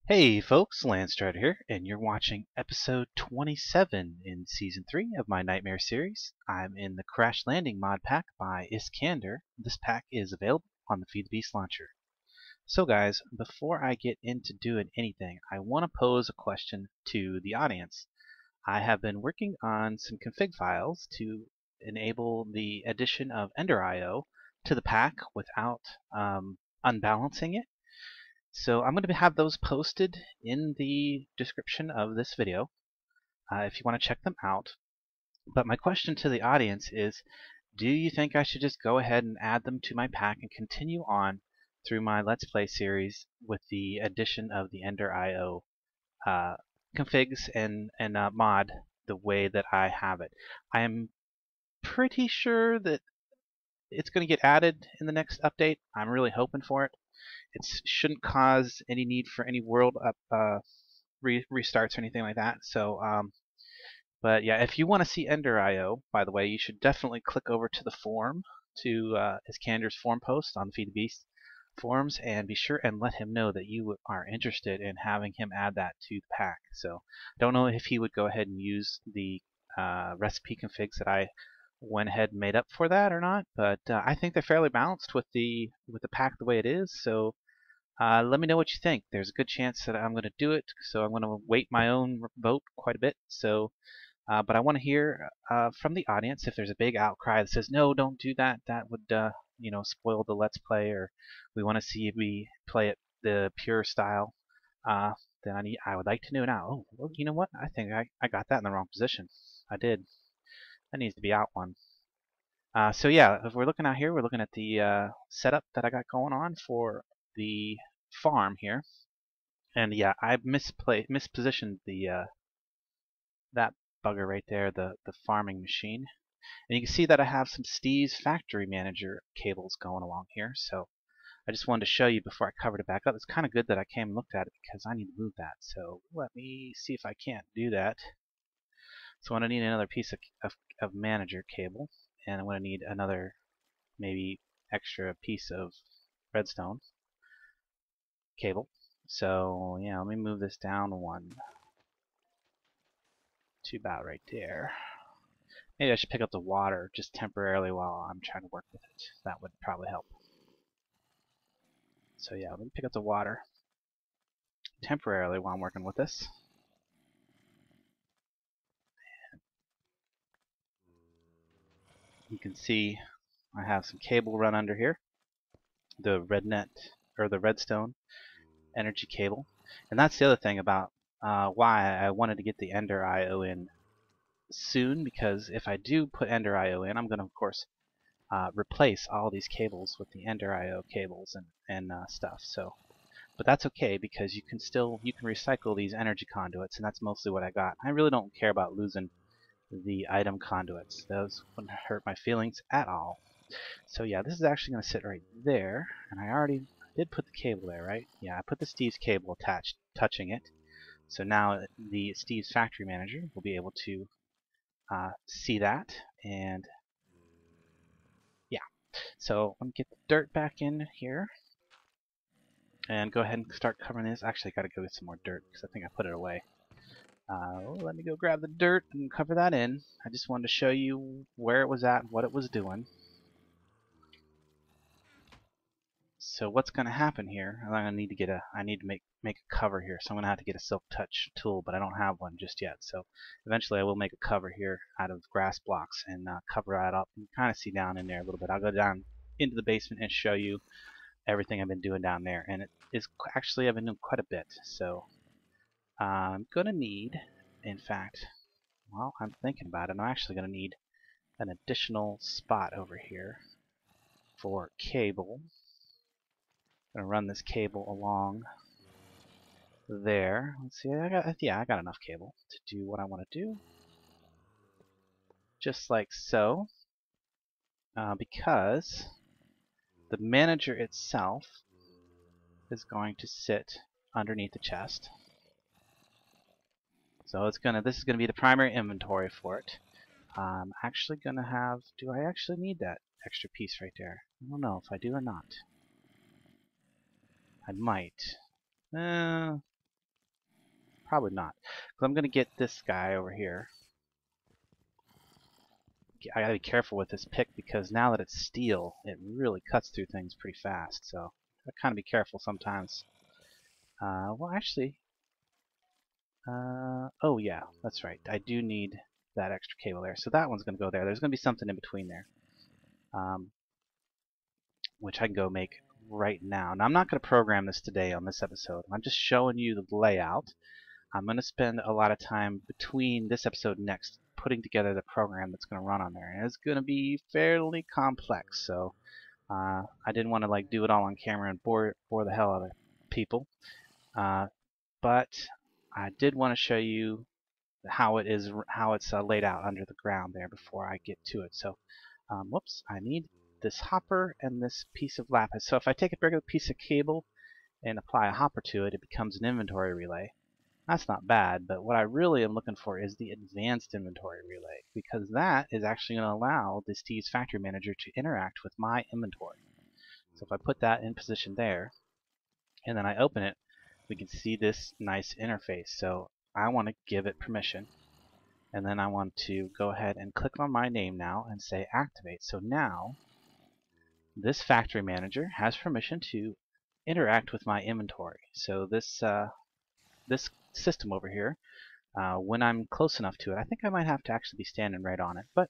Hey folks, Landstryder here, and you're watching episode 27 in season 3 of my Nightmare series. I'm in the Crash Landing mod pack by s3e27. This pack is available on the Feed the Beast launcher. So guys, before I get into doing anything, I want to pose a question to the audience. I have been working on some config files to enable the addition of Ender.io to the pack without unbalancing it. So I'm going to have those posted in the description of this video if you want to check them out. But my question to the audience is, do you think I should just go ahead and add them to my pack and continue on through my Let's Play series with the addition of the Ender.io configs and mod the way that I have it? I am pretty sure that it's going to get added in the next update. I'm really hoping for it. It shouldn't cause any need for any world restarts or anything like that. So, but yeah, if you want to see Ender.io, by the way, you should definitely click over to the forum, to s3e27's forum post on the Feed the Beast forums, and be sure and let him know that you are interested in having him add that to the pack. So, don't know if he would go ahead and use the recipe configs that I went ahead and made up for that or not, but I think they're fairly balanced with the pack the way it is. So let me know what you think. There's a good chance that I'm going to do it, so I'm going to weight my own vote quite a bit. So, but I want to hear from the audience if there's a big outcry that says, "No, don't do that. That would, spoil the Let's Play," or we want to see we play it the pure style. Then I would like to know now. Oh, well, you know what? I think I got that in the wrong position. I did. That needs to be out one. So yeah, if we're looking out here, we're looking at the setup that I got going on for the farm here. And yeah, I mispositioned the that bugger right there, the farming machine. And you can see that I have some s3e's factory manager cables going along here. So I just wanted to show you before I covered it back up. It's kind of good that I came and looked at it because I need to move that. So let me see if I can't do that. So I'm going to need another piece of manager cable, and I'm going to need another maybe extra piece of redstone cable. So yeah, let me move this down one to about right there. Maybe I should pick up the water just temporarily while I'm trying to work with it. That would probably help. So yeah, let me pick up the water temporarily while I'm working with this. You can see I have some cable run under here, the the redstone energy cable. And that's the other thing about why I wanted to get the Ender.io in soon, because if I do put Ender.io in, I'm going to, of course, replace all these cables with the Ender.io cables and stuff. So, but that's okay because you can recycle these energy conduits, and that's mostly what I got. I really don't care about losing the item conduits. Those wouldn't hurt my feelings at all. So yeah, this is actually going to sit right there, and I already did put the cable there, right? Yeah, I put the s3e's cable touching it. So now the s3e's factory manager will be able to see that, and yeah. So let me get the dirt back in here and go ahead and start covering this. Actually, I got to go get some more dirt because I think I put it away. Let me go grab the dirt and cover that in. I just wanted to show you where it was at, what it was doing. So what's going to happen here? I need to make a cover here. So I'm going to have to get a silk touch tool, but I don't have one just yet. So eventually I will make a cover here out of grass blocks and cover that up. You can kind of see down in there a little bit. I'll go down into the basement and show you everything I've been doing down there, and it is actually I've been doing quite a bit. So I'm going to need, in fact, well, I'm thinking about it. I'm actually going to need an additional spot over here for cable. I'm going to run this cable along there. Let's see, I got enough cable to do what I want to do. Just like so. Because the manager itself is going to sit underneath the chest. So this is gonna be the primary inventory for it. I'm actually gonna have, do I actually need that extra piece right there? I don't know if I do or not. I might. probably not. So I'm going to get this guy over here. I gotta be careful with this pick because now that it's steel, it really cuts through things pretty fast. So I kind of be careful sometimes. Well, actually, oh yeah, that's right. I do need that extra cable there. So that one's going to go there. There's going to be something in between there, which I can go make right now. Now, I'm not going to program this today on this episode. I'm just showing you the layout. I'm going to spend a lot of time between this episode and next putting together the program that's going to run on there. And it's going to be fairly complex, so I didn't want to like do it all on camera and bore the hell out of people. But I did want to show you how it's laid out under the ground there before I get to it. So, whoops, I need this hopper and this piece of lapis. So if I take a regular piece of cable and apply a hopper to it, it becomes an inventory relay. That's not bad, but what I really am looking for is the advanced inventory relay, because that is actually going to allow the s3e's factory manager to interact with my inventory. So if I put that in position there, and then I open it, we can see this nice interface. So I want to give it permission, and then I want to go ahead and click on my name now and say activate. So now this factory manager has permission to interact with my inventory. So this system over here, when I'm close enough to it, I think I might have to actually be standing right on it, but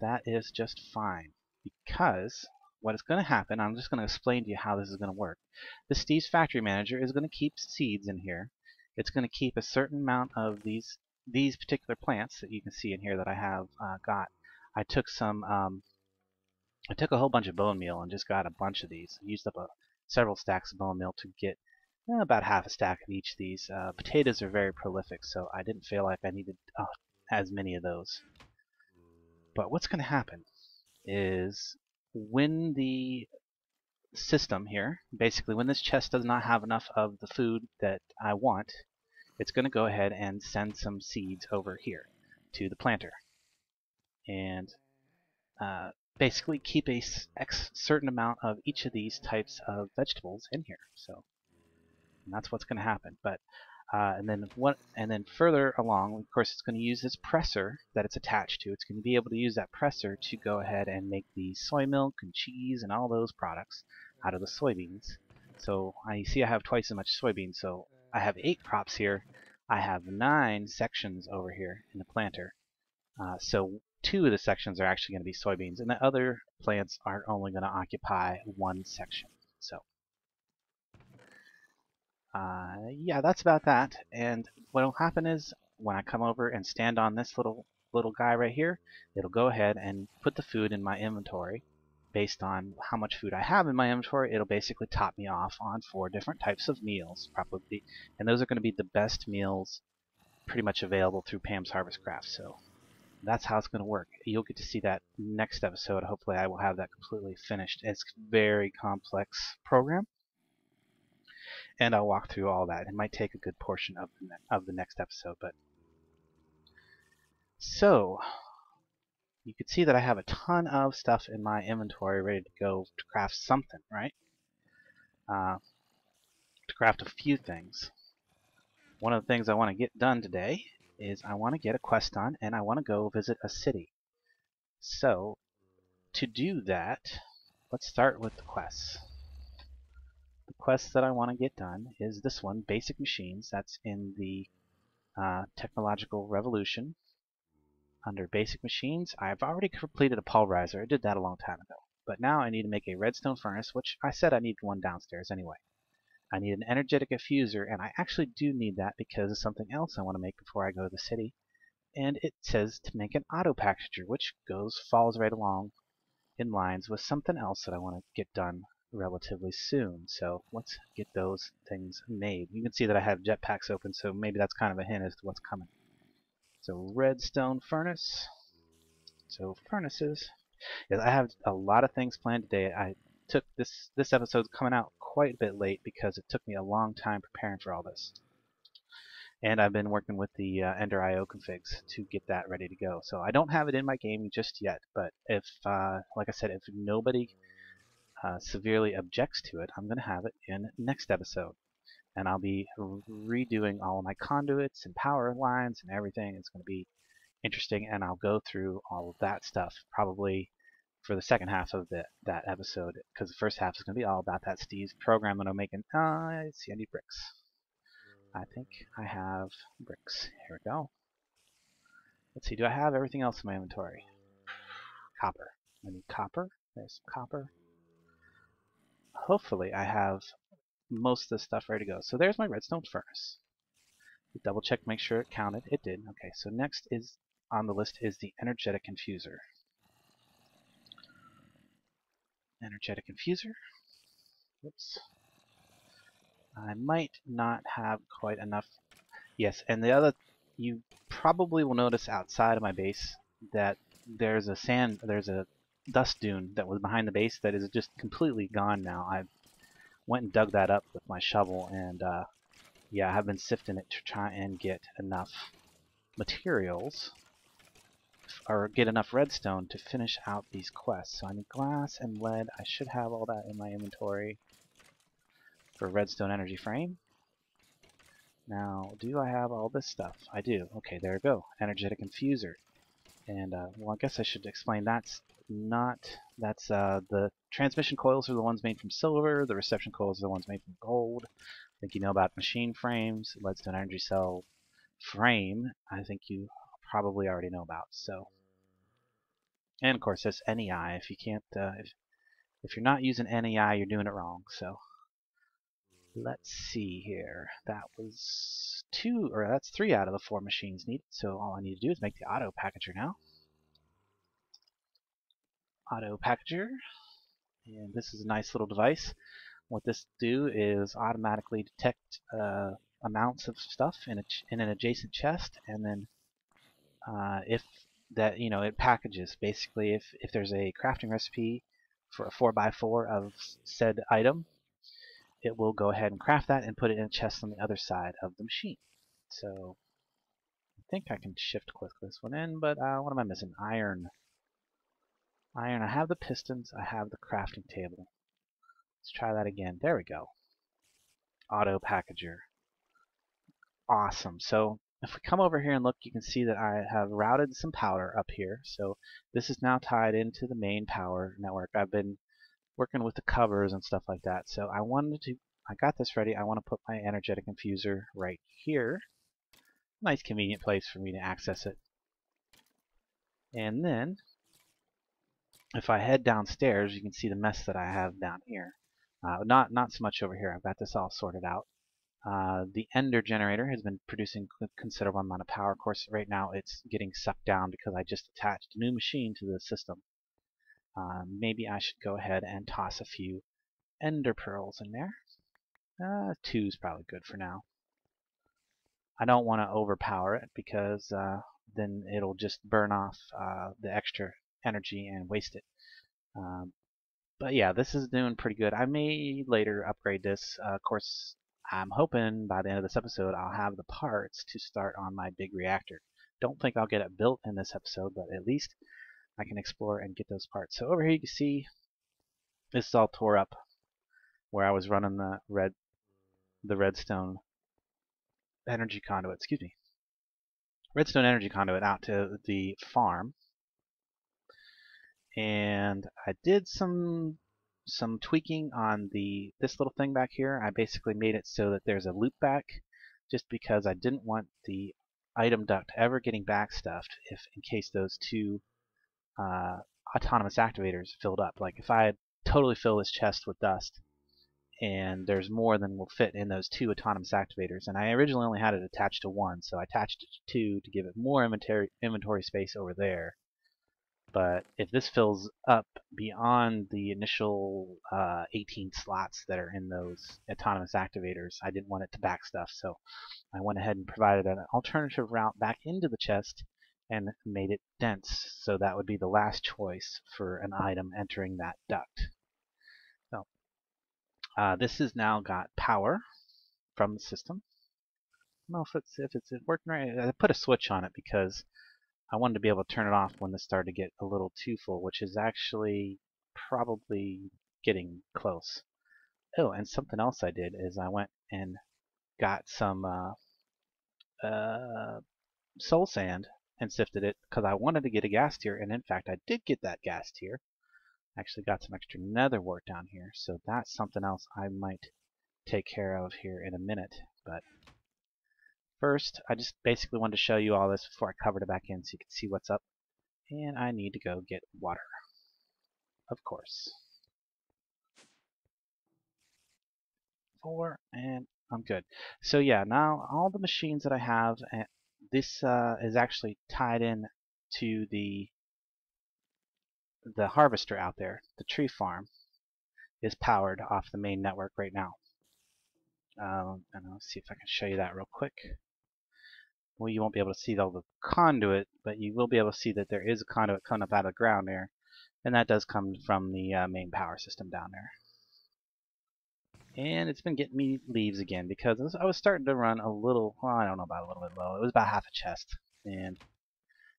that is just fine, because what is going to happen, I'm just going to explain to you how this is going to work. The s3e's factory manager is going to keep seeds in here. It's going to keep a certain amount of these particular plants that you can see in here that I have got. I took a whole bunch of bone meal and just got a bunch of these. I used up several stacks of bone meal to get about half a stack of each of these. Potatoes are very prolific, so I didn't feel like I needed as many of those. But what's going to happen is when the system here, basically when this chest does not have enough of the food that I want, it's going to go ahead and send some seeds over here to the planter. And basically keep a certain amount of each of these types of vegetables in here. So and that's what's going to happen. But and then further along, of course, it's going to use this presser that it's attached to. It's going to be able to use that presser to go ahead and make the soy milk and cheese and all those products out of the soybeans. So I see I have twice as much soybeans. So I have 8 crops here. I have 9 sections over here in the planter. So 2 of the sections are actually going to be soybeans, and the other plants are only going to occupy 1 section. So yeah, that's about that. And what will happen is when I come over and stand on this little guy right here, it'll go ahead and put the food in my inventory. Based on how much food I have in my inventory, it'll basically top me off on 4 different types of meals, probably, and those are going to be the best meals pretty much available through Pam's Harvest Craft. So that's how it's going to work. You'll get to see that next episode. Hopefully I will have that completely finished. It's a very complex program, and I'll walk through all that. It might take a good portion of the next episode. But so you can see that I have a ton of stuff in my inventory ready to go to craft something, right? To craft a few things. One of the things I want to get done today is I want to get a quest done, and I want to go visit a city. So to do that, let's start with the quests. The quest that I want to get done is this one, Basic Machines. That's in the Technological Revolution. Under Basic Machines, I've already completed a pulverizer. I did that a long time ago. But now I need to make a redstone furnace, which I said I need one downstairs anyway. I need an energetic diffuser, and I actually do need that because of something else I want to make before I go to the city. And it says to make an auto packager, which falls right along in lines with something else that I want to get done relatively soon. So let's get those things made. You can see that I have jetpacks open, so maybe that's kind of a hint as to what's coming. So redstone furnace. So furnaces. Yes, I have a lot of things planned today. I took this episode's coming out quite a bit late because it took me a long time preparing for all this. And I've been working with the Ender IO configs to get that ready to go. So I don't have it in my game just yet, but if, like I said, if nobody severely objects to it, I'm going to have it in next episode. and I'll be redoing all of my conduits and power lines and everything. It's going to be interesting, and I'll go through all of that stuff probably for the second half of that episode, because the first half is going to be all about that Steve's program that I'm making. Let's see, I need bricks. I think I have bricks. Here we go. Let's see, do I have everything else in my inventory? Copper. I need copper. There's some copper. Hopefully I have most of the stuff ready to go. So there's my redstone furnace. Double check, make sure it counted. It did. Okay, so next is on the list is the energetic infuser. Energetic infuser. Whoops. I might not have quite enough. Yes, and the other, you probably will notice outside of my base that there's a dust dune that was behind the base that is just completely gone now. I went and dug that up with my shovel, and yeah, I have been sifting it to try and get enough materials or get enough redstone to finish out these quests. So I need glass and lead. I should have all that in my inventory for redstone energy frame. Now, do I have all this stuff? I do. Okay, there we go. Energetic infuser. And, well, I guess I should explain that's the transmission coils are the ones made from silver, the reception coils are the ones made from gold. I think you know about machine frames, leadstone energy cell frame, I think you probably already know about. So, and of course this NEI, if you can't, if you're not using NEI, you're doing it wrong. So, let's see here. That was that's 3 out of the 4 machines needed. So all I need to do is make the auto packager now. Auto packager, and this is a nice little device. What this do is automatically detect amounts of stuff in an adjacent chest, and then if that it packages basically if there's a crafting recipe for a 4x4 of said item, it will go ahead and craft that and put it in a chest on the other side of the machine. So I think I can shift click this one in, but what am I missing? Iron. Iron, I have the pistons, I have the crafting table. Let's try that again. There we go. Auto packager. Awesome. So if we come over here and look, you can see that I have routed some power up here. So this is now tied into the main power network. I've been working with the covers and stuff like that. So I got this ready. I want to put my energetic infuser right here. Nice convenient place for me to access it. And then if I head downstairs, you can see the mess that I have down here. Not so much over here. I've got this all sorted out. The ender generator has been producing a considerable amount of power. Of course, right now it's getting sucked down because I just attached a new machine to the system. Maybe I should go ahead and toss a few ender pearls in there. 2 is probably good for now. I don't want to overpower it because then it'll just burn off the extra energy and waste it. But yeah, this is doing pretty good. I may later upgrade this. Of course, I'm hoping by the end of this episode I'll have the parts to start on my big reactor. Don't think I'll get it built in this episode, but at least I can explore and get those parts. So over here you can see this is all tore up where I was running the redstone energy conduit, redstone energy conduit out to the farm. And I did some tweaking on this little thing back here. I basically made it so that there's a loop back, just because I didn't want the item duct ever getting backstuffed in case those 2 autonomous activators filled up. Like if I totally fill this chest with dust and there's more than will fit in those 2 autonomous activators, and I originally only had it attached to 1, so I attached it to 2 to give it more inventory space over there. But if this fills up beyond the initial 18 slots that are in those autonomous activators, I didn't want it to backstuff, so I went ahead and provided an alternative route back into the chest and made it dense, so that would be the last choice for an item entering that duct. So this has now got power from the system. I don't know if it's working right. I put a switch on it because I wanted to be able to turn it off when this started to get a little too full, which is actually probably getting close. Oh, and something else I did is I went and got some soul sand and sifted it because I wanted to get a gas tier, and in fact I did get that gas tier. Actually got some extra nether wart down here, so that's something else I might take care of here in a minute. But first, I just basically wanted to show you all this before I covered it back in so you can see what's up. And I need to go get water, of course. 4, and I'm good. So yeah, now all the machines that I have, this is actually tied in to the harvester out there. The tree farm is powered off the main network right now. And I'll see if I can show you that real quick. Well, you won't be able to see all the conduit, but you will be able to see that there is a conduit coming up out of the ground there, and that does come from the main power system down there. And it's been getting me leaves again because I was starting to run a little, well, I don't know about a little bit low. It was about half a chest, and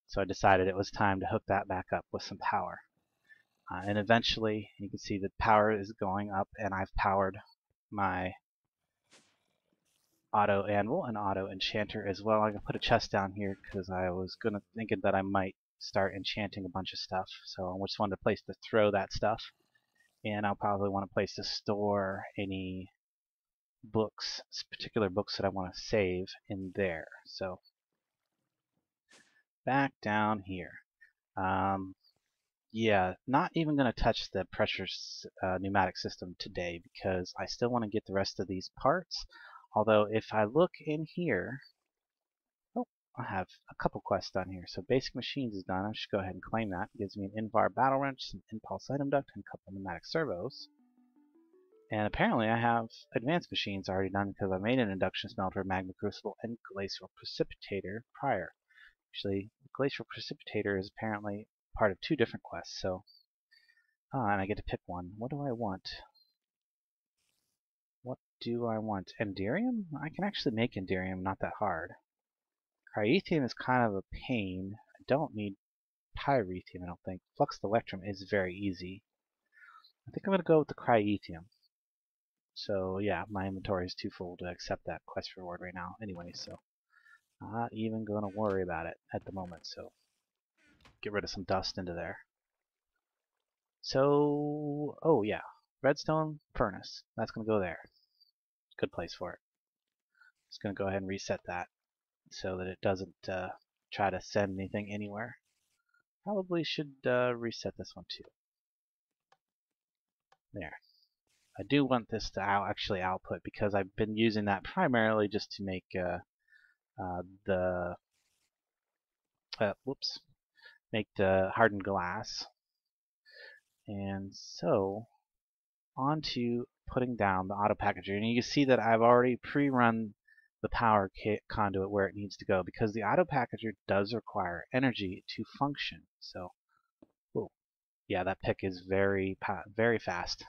so I decided it was time to hook that back up with some power. And eventually, you can see the power is going up, and I've powered my auto anvil and auto enchanter as well. I can put a chest down here because I was thinking that I might start enchanting a bunch of stuff. So I just wanted a place to throw that stuff, and I'll probably want a place to store any books, particular books that I want to save in there. So back down here. Yeah, not even going to touch the pressure pneumatic system today because I still want to get the rest of these parts. Although if I look in here, oh, I have a couple quests done here. So basic machines is done. I should go ahead and claim that. It gives me an Invar battle wrench, some impulse item duct, and a couple pneumatic servos. And apparently I have advanced machines already done because I made an induction smelter, magma crucible, and glacial precipitator prior. Actually, glacial precipitator is apparently part of 2 different quests, so and I get to pick one. What do I want? What do I want? Enderium? I can actually make Enderium, not that hard. Cryethium is kind of a pain. I don't need Pyrethium, I don't think. Flux Electrum is very easy. I think I'm going to go with the Cryethium. So yeah, my inventory is too full to accept that quest reward right now anyway, so not even going to worry about it at the moment. So get rid of some dust into there. So, oh yeah, redstone furnace. That's going to go there. Good place for it. Just going to go ahead and reset that so that it doesn't try to send anything anywhere. Probably should reset this one too. There. I do want this to actually output because I've been using that primarily just to make make the hardened glass. And so on to putting down the auto packager, and you can see that I've already pre-run the power conduit where it needs to go because the auto packager does require energy to function. So, oh, yeah, that pick is very fast.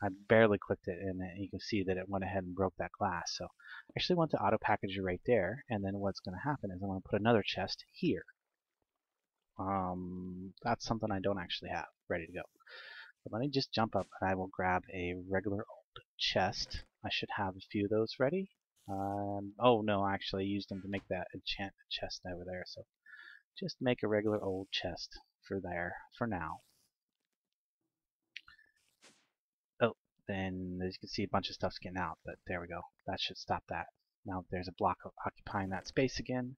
I barely clicked it, and you can see that it went ahead and broke that glass. So, I actually want the auto packager right there, and then what's going to happen is I'm going to put another chest here. That's something I don't actually have ready to go. But let me just jump up and I will grab a regular old chest. I should have a few of those ready. Oh no, I actually used them to make that enchantment chest over there. So just make a regular old chest for there for now. Oh, then as you can see a bunch of stuff's getting out, but there we go. That should stop that. Now there's a block occupying that space again.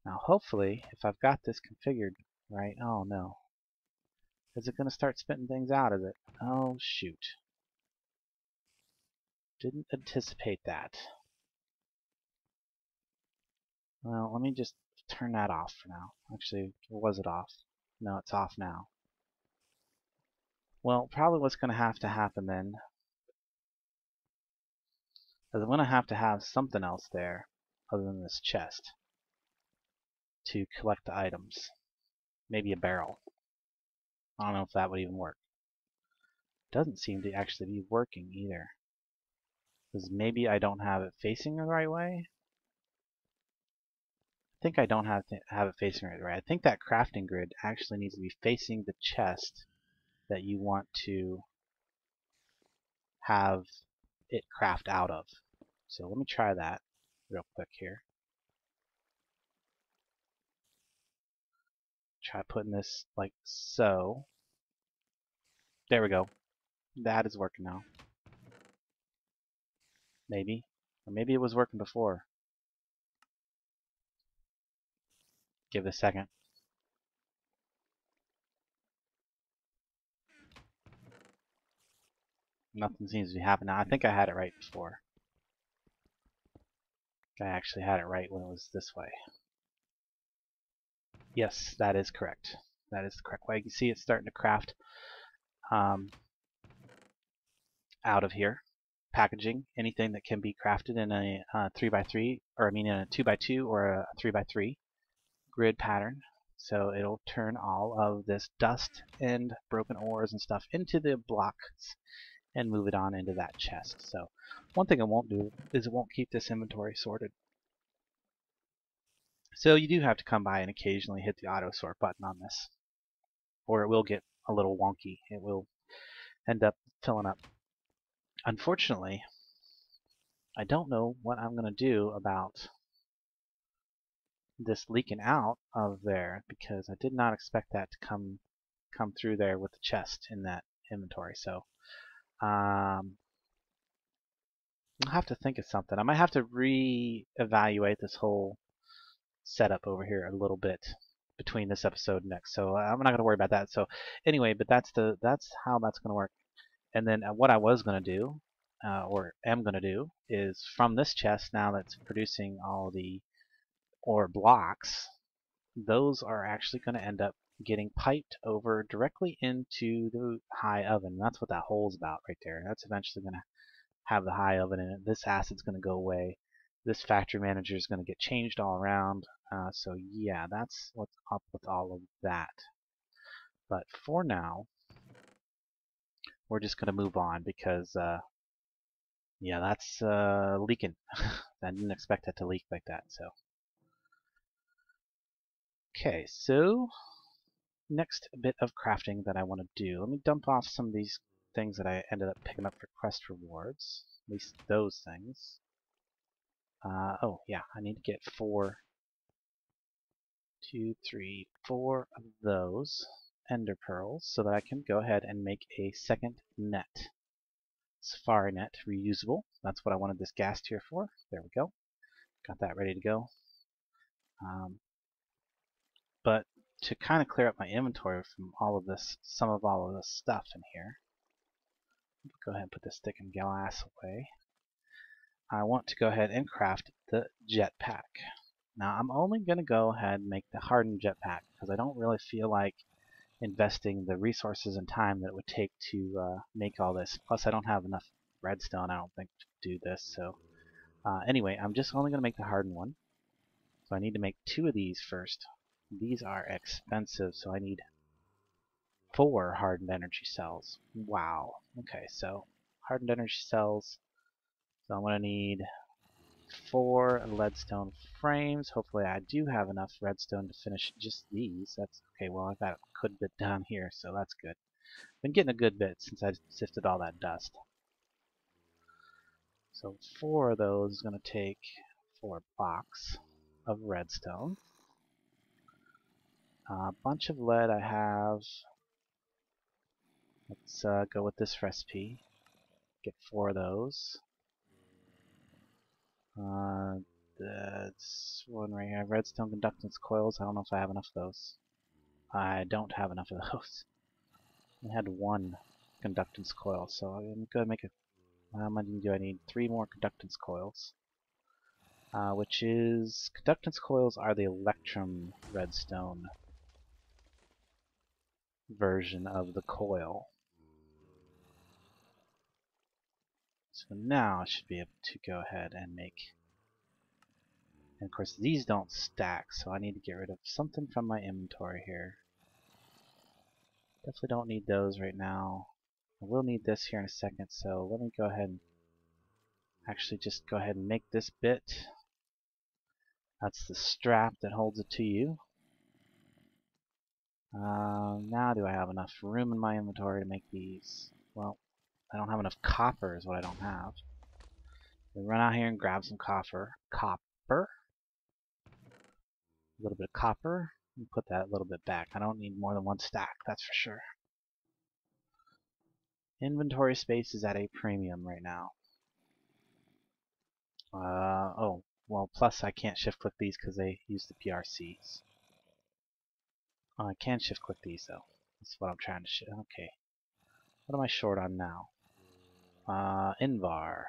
Now hopefully, if I've got this configured right, oh no. Is it going to start spitting things out, is it? Oh shoot. Didn't anticipate that. Well, let me just turn that off for now. Actually, was it off? No, it's off now. Well, probably what's going to happen then is I'm going to have something else there other than this chest to collect the items. Maybe a barrel. I don't know if that would even work. Doesn't seem to actually be working either. Because maybe I don't have it facing the right way? I think I don't have it facing the right way. I think that crafting grid actually needs to be facing the chest that you want to have it craft out of. So let me try that real quick here. Try putting this like so. There we go. That is working now. Maybe. Or maybe it was working before. Give it a second. Nothing seems to be happening now. I think I had it right before. I actually had it right when it was this way. Yes, that is correct. That is the correct way. You can see it's starting to craft out of here. Packaging, anything that can be crafted in a 3x3, or I mean in a 2x2 or a 3x3 grid pattern. So it'll turn all of this dust and broken ores and stuff into the blocks and move it on into that chest. So one thing it won't do is it won't keep this inventory sorted. So you do have to come by and occasionally hit the auto sort button on this, or it will get a little wonky. It will end up filling up. Unfortunately, I don't know what I'm going to do about this leaking out of there, because I did not expect that to come through there with the chest in that inventory. So I'll have to think of something. I might have to re-evaluate this whole setup over here a little bit between this episode and next. So I'm not going to worry about that. So anyway, but that's how that's going to work. And then what I was going to do, or am going to do, is from this chest now that's producing all the ore blocks, those are actually going to end up getting piped over directly into the high oven. That's what that hole's about right there. That's eventually going to have the high oven in it. This acid's going to go away. This factory manager is going to get changed all around. So yeah, that's what's up with all of that. But for now, we're just going to move on because yeah, that's leaking. I didn't expect it to leak like that. So okay, so next bit of crafting that I want to do. Let me dump off some of these things that I ended up picking up for quest rewards. At least those things. Oh yeah, I need to get 4, 2, 3, 4 of those ender pearls so that I can go ahead and make a second net. Safari net, reusable. That's what I wanted this gas tier for. There we go. Got that ready to go. But to kind of clear up my inventory from all of this, some of all of this stuff in here, go ahead and put this stick and glass away. I want to go ahead and craft the jetpack. Now I'm only going to go ahead and make the hardened jetpack because I don't really feel like investing the resources and time that it would take to make all this. Plus I don't have enough redstone, I don't think, to do this. So anyway, I'm just only going to make the hardened one. So I need to make 2 of these first. These are expensive, so I need 4 hardened energy cells. Wow. Okay, so hardened energy cells. So I'm going to need 4 leadstone frames. Hopefully I do have enough redstone to finish just these. That's okay. Well, I've got a good bit down here, so that's good. Been getting a good bit since I sifted all that dust. So 4 of those is going to take 4 blocks of redstone. A bunch of lead I have. Let's go with this recipe. Get 4 of those. That's one right here. Redstone conductance coils. I don't know if I have enough of those. I don't have enough of those. I had 1 conductance coil, so I'm going to make a... How many do I need? 3 more conductance coils. Which is... Conductance coils are the electrum redstone version of the coil. So now I should be able to go ahead and make... And of course these don't stack, so I need to get rid of something from my inventory here. Definitely don't need those right now. I will need this here in a second, so let me go ahead and actually just go ahead and make this bit. That's the strap that holds it to you. Now do I have enough room in my inventory to make these? Well, I don't have enough copper is what I don't have. We run out here and grab some copper. A little bit of copper. And put that a little bit back. I don't need more than one stack, that's for sure. Inventory space is at a premium right now. Oh, well, plus I can't shift click these because they use the PRCs. I can shift click these though. That's what I'm trying to shift. Okay. What am I short on now? Invar.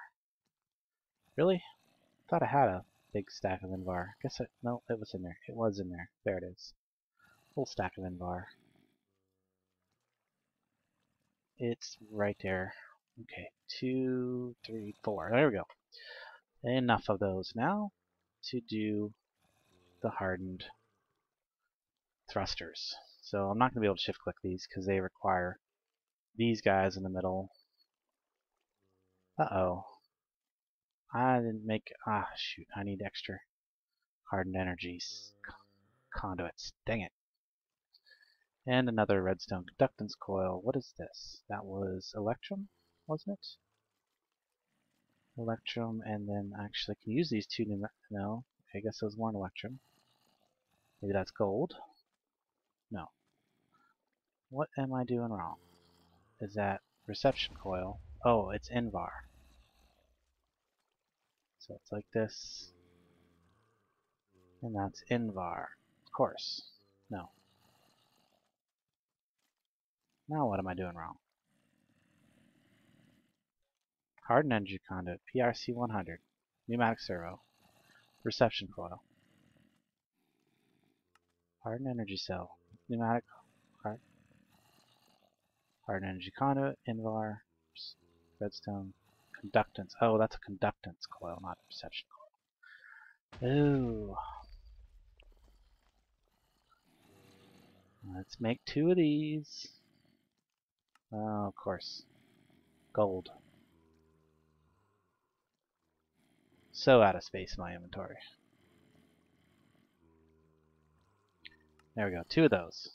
Really? Thought I had a big stack of Invar. No, it was in there. It was in there. There it is. Full stack of Invar. It's right there. Okay, 2, 3, 4. There we go. Enough of those now to do the hardened thrusters. So I'm not going to be able to shift click these because they require these guys in the middle. Uh-oh. I didn't make... shoot. I need extra hardened energies. Conduits. Dang it. And another redstone conductance coil. What is this? That was Electrum, wasn't it? Electrum, and then actually I can use these two. No, I guess those weren't Electrum. Maybe that's gold? No. What am I doing wrong? Is that reception coil? Oh, it's Invar. So it's like this. And that's Invar. Of course. No. Now what am I doing wrong? Hardened energy conduit, PRC 100. Pneumatic servo. Reception coil. Hardened energy cell. Pneumatic hardened energy conduit, Invar, redstone, conductance. Oh, that's a conductance coil, not a reception coil. Ooh. Let's make 2 of these. Oh, of course. Gold. So out of space in my inventory. There we go, 2 of those.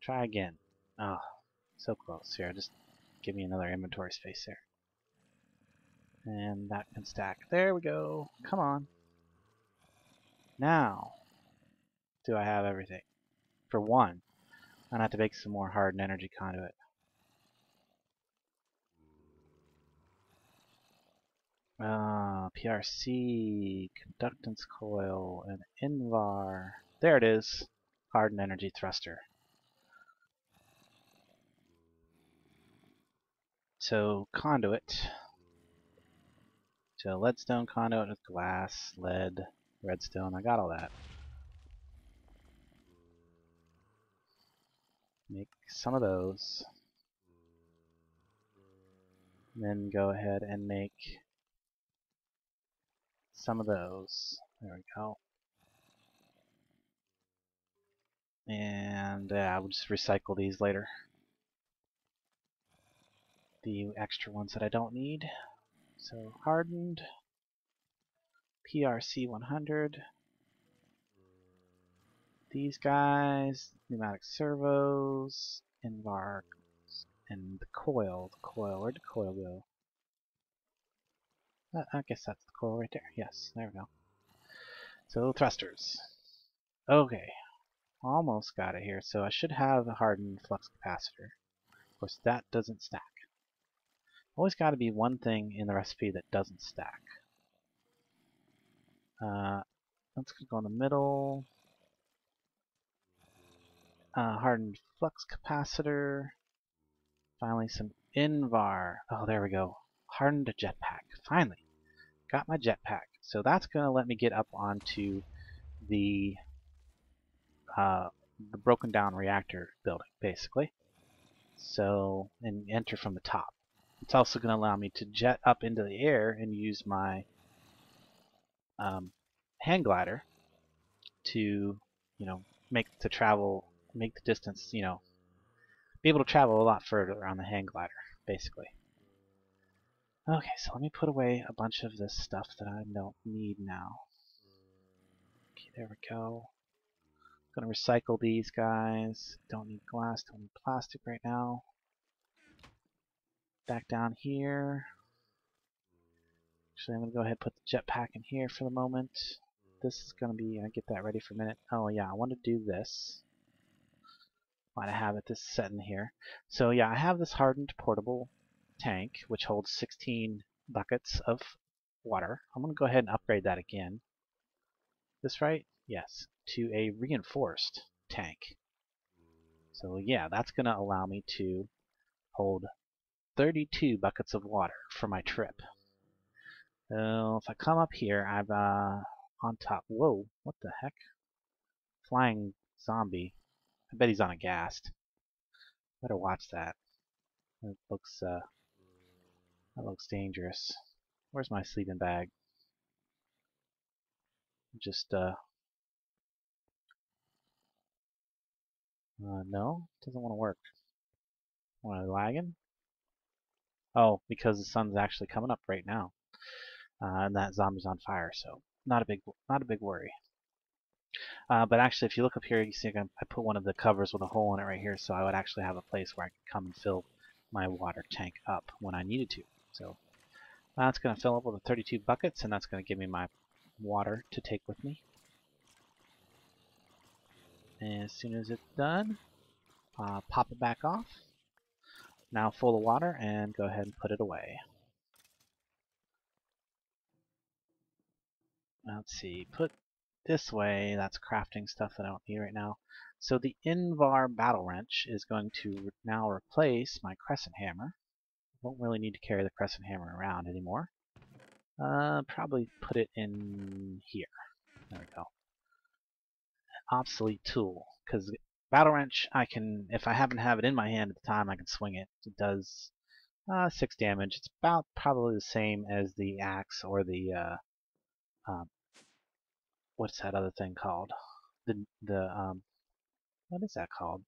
Try again. Oh, so close. Here, just give me another inventory space there. And that can stack. There we go. Come on. Now, do I have everything? For 1, I'm gonna have to make some more hardened energy conduit. PRC, conductance coil, and Invar. There it is. Hardened energy thruster. So conduit. So leadstone conduit with glass, lead, redstone. I got all that. Make some of those. And then go ahead and make some of those. There we go. And we'll just recycle these later. The extra ones that I don't need. So hardened, PRC 100. These guys, pneumatic servos, Invar, and the coil. Where'd the coil go? I guess that's the coil right there. Yes, there we go. So thrusters. Okay, almost got it here. So I should have a hardened flux capacitor. Of course, that doesn't stack. Always got to be one thing in the recipe that doesn't stack. Let's go in the middle. Hardened flux capacitor. Finally, some Invar. Oh, there we go. Hardened jetpack. Finally, got my jetpack. So that's going to let me get up onto the broken down reactor building, basically. So, and enter from the top. It's also going to allow me to jet up into the air and use my hand glider to, make the distance, be able to travel a lot further on the hand glider, basically. Okay, so let me put away a bunch of this stuff that I don't need now. Okay, there we go. I'm gonna recycle these guys. Don't need glass, don't need plastic right now. back down here. Actually, I'm going to go ahead and put the jetpack in here for the moment. This is going to be, I'll get that ready for a minute. Oh yeah, I want to do this. Might have it this set in here. So yeah, I have this hardened portable tank, which holds 16 buckets of water. I'm going to go ahead and upgrade that again. This right? Yes, to a reinforced tank. So yeah, that's going to allow me to hold 32 buckets of water for my trip. If I come up here, I've on top. Whoa, what the heck? Flying zombie. I bet he's on a ghast. Better watch that. That looks dangerous. Where's my sleeping bag? Just no, doesn't want to work. Why, lagging? Oh, because the sun's actually coming up right now, and that zombie's on fire. So not a big worry. But actually, if you look up here, you see I put one of the covers with a hole in it right here, so I would actually have a place where I could come and fill my water tank up when I needed to. So that's going to fill up with the 32 buckets, and that's going to give me my water to take with me. And as soon as it's done, pop it back off. Now full of water, and go ahead and put it away. Let's see, put this way. That's crafting stuff that I don't need right now. So the Invar battle wrench is going to now replace my crescent hammer. Won't really need to carry the crescent hammer around anymore. Probably put it in here. There we go. Obsolete tool, because battle wrench, I can, if I happen to have it in my hand at the time, I can swing it. It does 6 damage. It's about probably the same as the axe or the what's that other thing called? What is that called?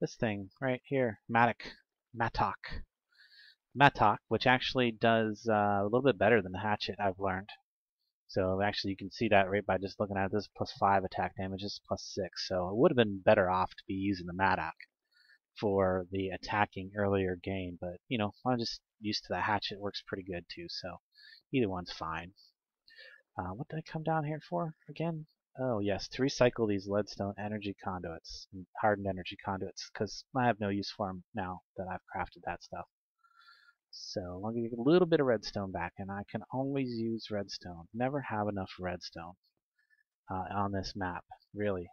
This thing right here, mattock, which actually does a little bit better than the hatchet, I've learned. So actually, you can see that right by just looking at it. This is +5 attack damage, this is +6. So it would have been better off to be using the mattock for the attacking earlier game, but you know, I'm just used to the hatchet. It works pretty good too, so either one's fine. What did I come down here for again? Oh yes, to recycle these leadstone energy conduits, and hardened energy conduits, because I have no use for them now that I've crafted that stuff. So I'm going to get a little bit of redstone back, and I can always use redstone. Never have enough redstone on this map. Really,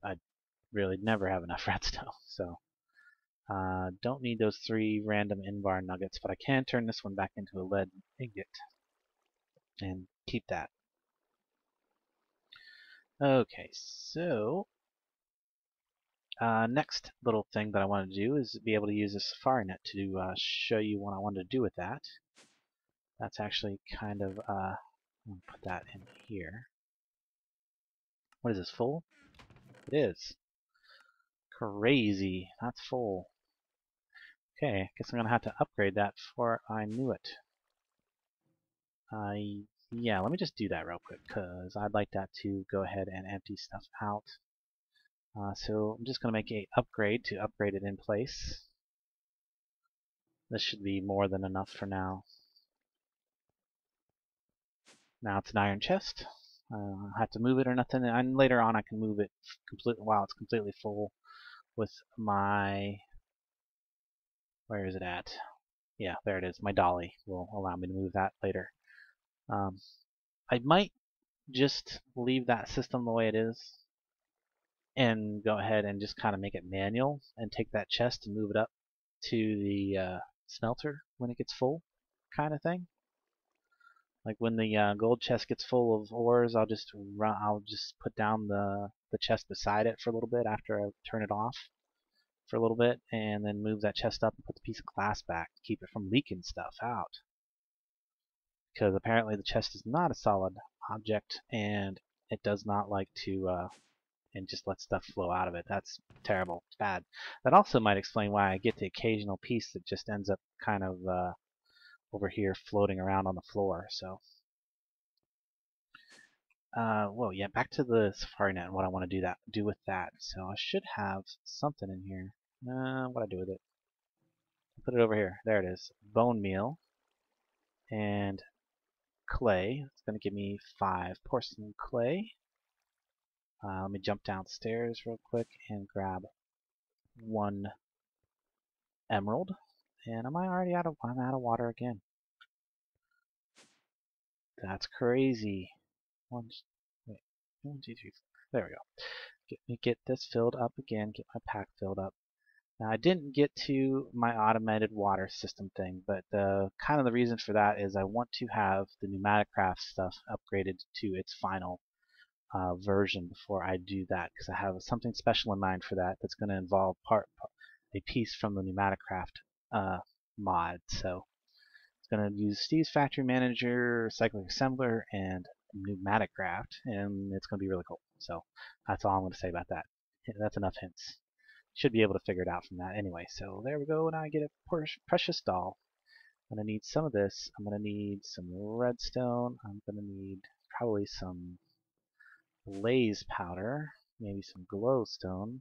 I really never have enough redstone. So don't need those 3 random Invar nuggets, but I can turn this one back into a lead ingot and keep that. Okay, so next little thing that I want to do is be able to use a safari net to show you what I wanted to do with that. That's actually kind of, I'm going to put that in here. What is this, full? It is. Crazy, that's full. Okay, I guess I'm going to have to upgrade that before I knew it. Yeah, let me just do that real quick, because I'd like that to go ahead and empty stuff out. So I'm just going to make an upgrade to upgrade it in place. This should be more than enough for now. Now it's an iron chest. I don't have to move it or nothing, and later on I can move it completely while it's completely full with my... Where is it at? Yeah, there it is. My dolly will allow me to move that later. I might just leave that system the way it is and go ahead and just kind of make it manual and take that chest and move it up to the smelter when it gets full, kind of thing. Like when the gold chest gets full of ores, I'll just put down the chest beside it for a little bit after I turn it off for a little bit, and then move that chest up and put the piece of glass back to keep it from leaking stuff out. Because apparently the chest is not a solid object, and it does not like to and just let stuff flow out of it. That's terrible. It's bad. That also might explain why I get the occasional piece that just ends up kind of over here floating around on the floor. So, whoa, yeah, back to the safari net and what I want to do with that. So I should have something in here. What do I do with it? put it over here. There it is. Bone meal and clay. It's going to give me 5 porcelain clay. Let me jump downstairs real quick and grab 1 emerald. And am I already out of? I'm out of water again. That's crazy. Wait, 1, 2, 3, 4. There we go. Get this filled up again. Get my pack filled up. Now I didn't get to my automated water system thing, but kind of the reason for that is I want to have the pneumatic craft stuff upgraded to its final version before I do that, because I have something special in mind for that that's going to involve a piece from the pneumatic craft mod. So it's going to use Steve's Factory Manager, Cyclic Assembler, and pneumatic craft, and it's going to be really cool. So that's all I'm going to say about that. That's enough hints. Should be able to figure it out from that anyway. So there we go, and I get a precious doll. I'm going to need some of this. I'm going to need some redstone. I'm going to need probably some blaze powder, maybe some glowstone.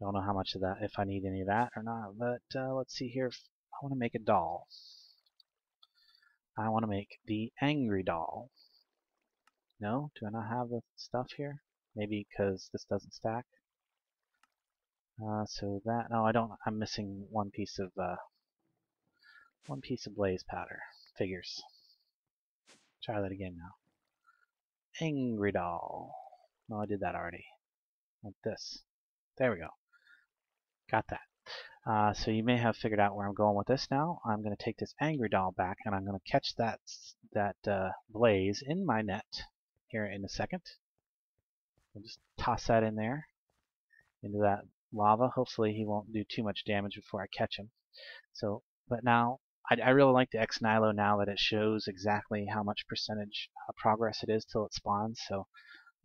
Don't know how much of that, if I need any of that or not, but let's see here. I want to make a doll. I want to make the angry doll. No? Do I not have the stuff here? Maybe because this doesn't stack? So that, no, I don't. I'm missing one piece of blaze powder. Figures. Try that again now. Angry doll. No, I did that already. Like this. There we go. Got that. So you may have figured out where I'm going with this now. I'm going to take this angry doll back, and I'm going to catch that blaze in my net here in a second. I'll just toss that in there into that lava. Hopefully he won't do too much damage before I catch him. So, but now I really like the X Nilo now that it shows exactly how much percentage progress it is till it spawns. So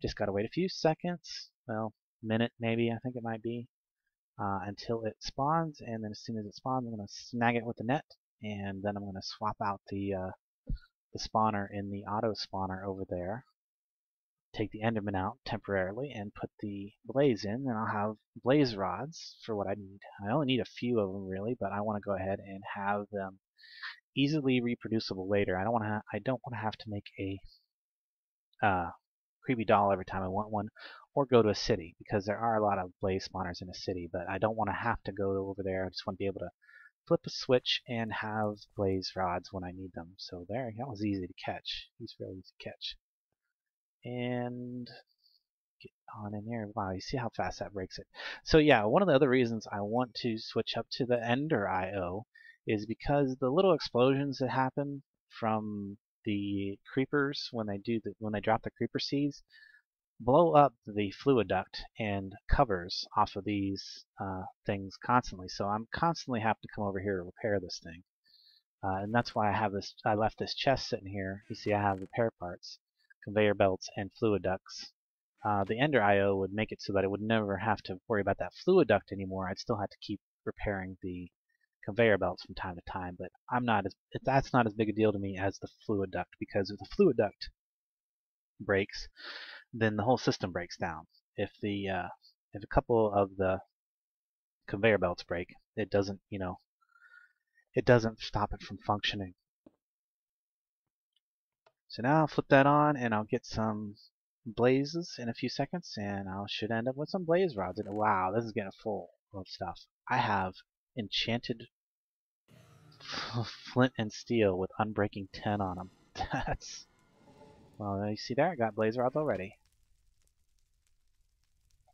just gotta wait a few seconds, well, minute maybe, I think it might be, until it spawns. And then as soon as it spawns, I'm gonna snag it with the net, and then I'm gonna swap out the spawner in the auto spawner over there. Take the Enderman out temporarily and put the blaze in, and I'll have blaze rods for what I need. I only need a few of them really, but I want to go ahead and have them easily reproducible later. I don't want to have to make a creepy doll every time I want one, or go to a city, because there are a lot of blaze spawners in a city, but I don't want to have to go over there. I just want to be able to flip a switch and have blaze rods when I need them. So there, that was easy to catch. He's really easy to catch. And get on in there. Wow, you see how fast that breaks it. So yeah, one of the other reasons I want to switch up to the Ender IO is because the little explosions that happen from the creepers when they drop the creeper seeds blow up the fluid duct and covers off of these things constantly. So I'm constantly have to come over here to repair this thing. And that's why I left this chest sitting here. You see I have repair parts, conveyor belts, and fluid ducts. The Ender IO would make it so that I would never have to worry about that fluid duct anymore. I'd still have to keep repairing the conveyor belts from time to time, but that's not as big a deal to me as the fluid duct, because if the fluid duct breaks, then the whole system breaks down. If a couple of the conveyor belts break, it doesn't stop it from functioning. So now I'll flip that on, and I'll get some blazes in a few seconds, and I should end up with some blaze rods. And wow, this is getting full of stuff. I have enchanted flint and steel with unbreaking 10 on them. That's, well, you see there, I got blaze rods already.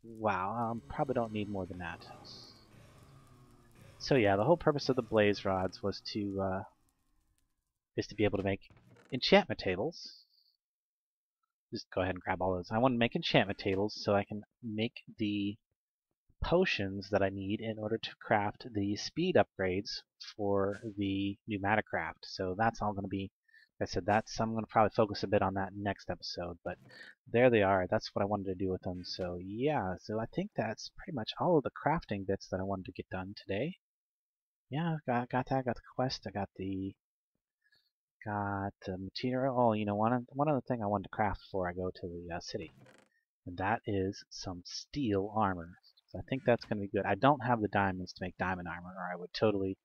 Wow, probably don't need more than that. So yeah, the whole purpose of the blaze rods was to be able to make enchantment tables. Just go ahead and grab all those. I want to make enchantment tables so I can make the potions that I need in order to craft the speed upgrades for the pneumatic craft. So that's all going to be, like I said, I'm going to probably focus a bit on that next episode, but there they are. That's what I wanted to do with them. So yeah, so I think that's pretty much all of the crafting bits that I wanted to get done today. Yeah, got that, got the quest, I got the material. Oh, you know, one other thing I wanted to craft before I go to the city, and that is some steel armor. So I think that's going to be good. I don't have the diamonds to make diamond armor, or I would totally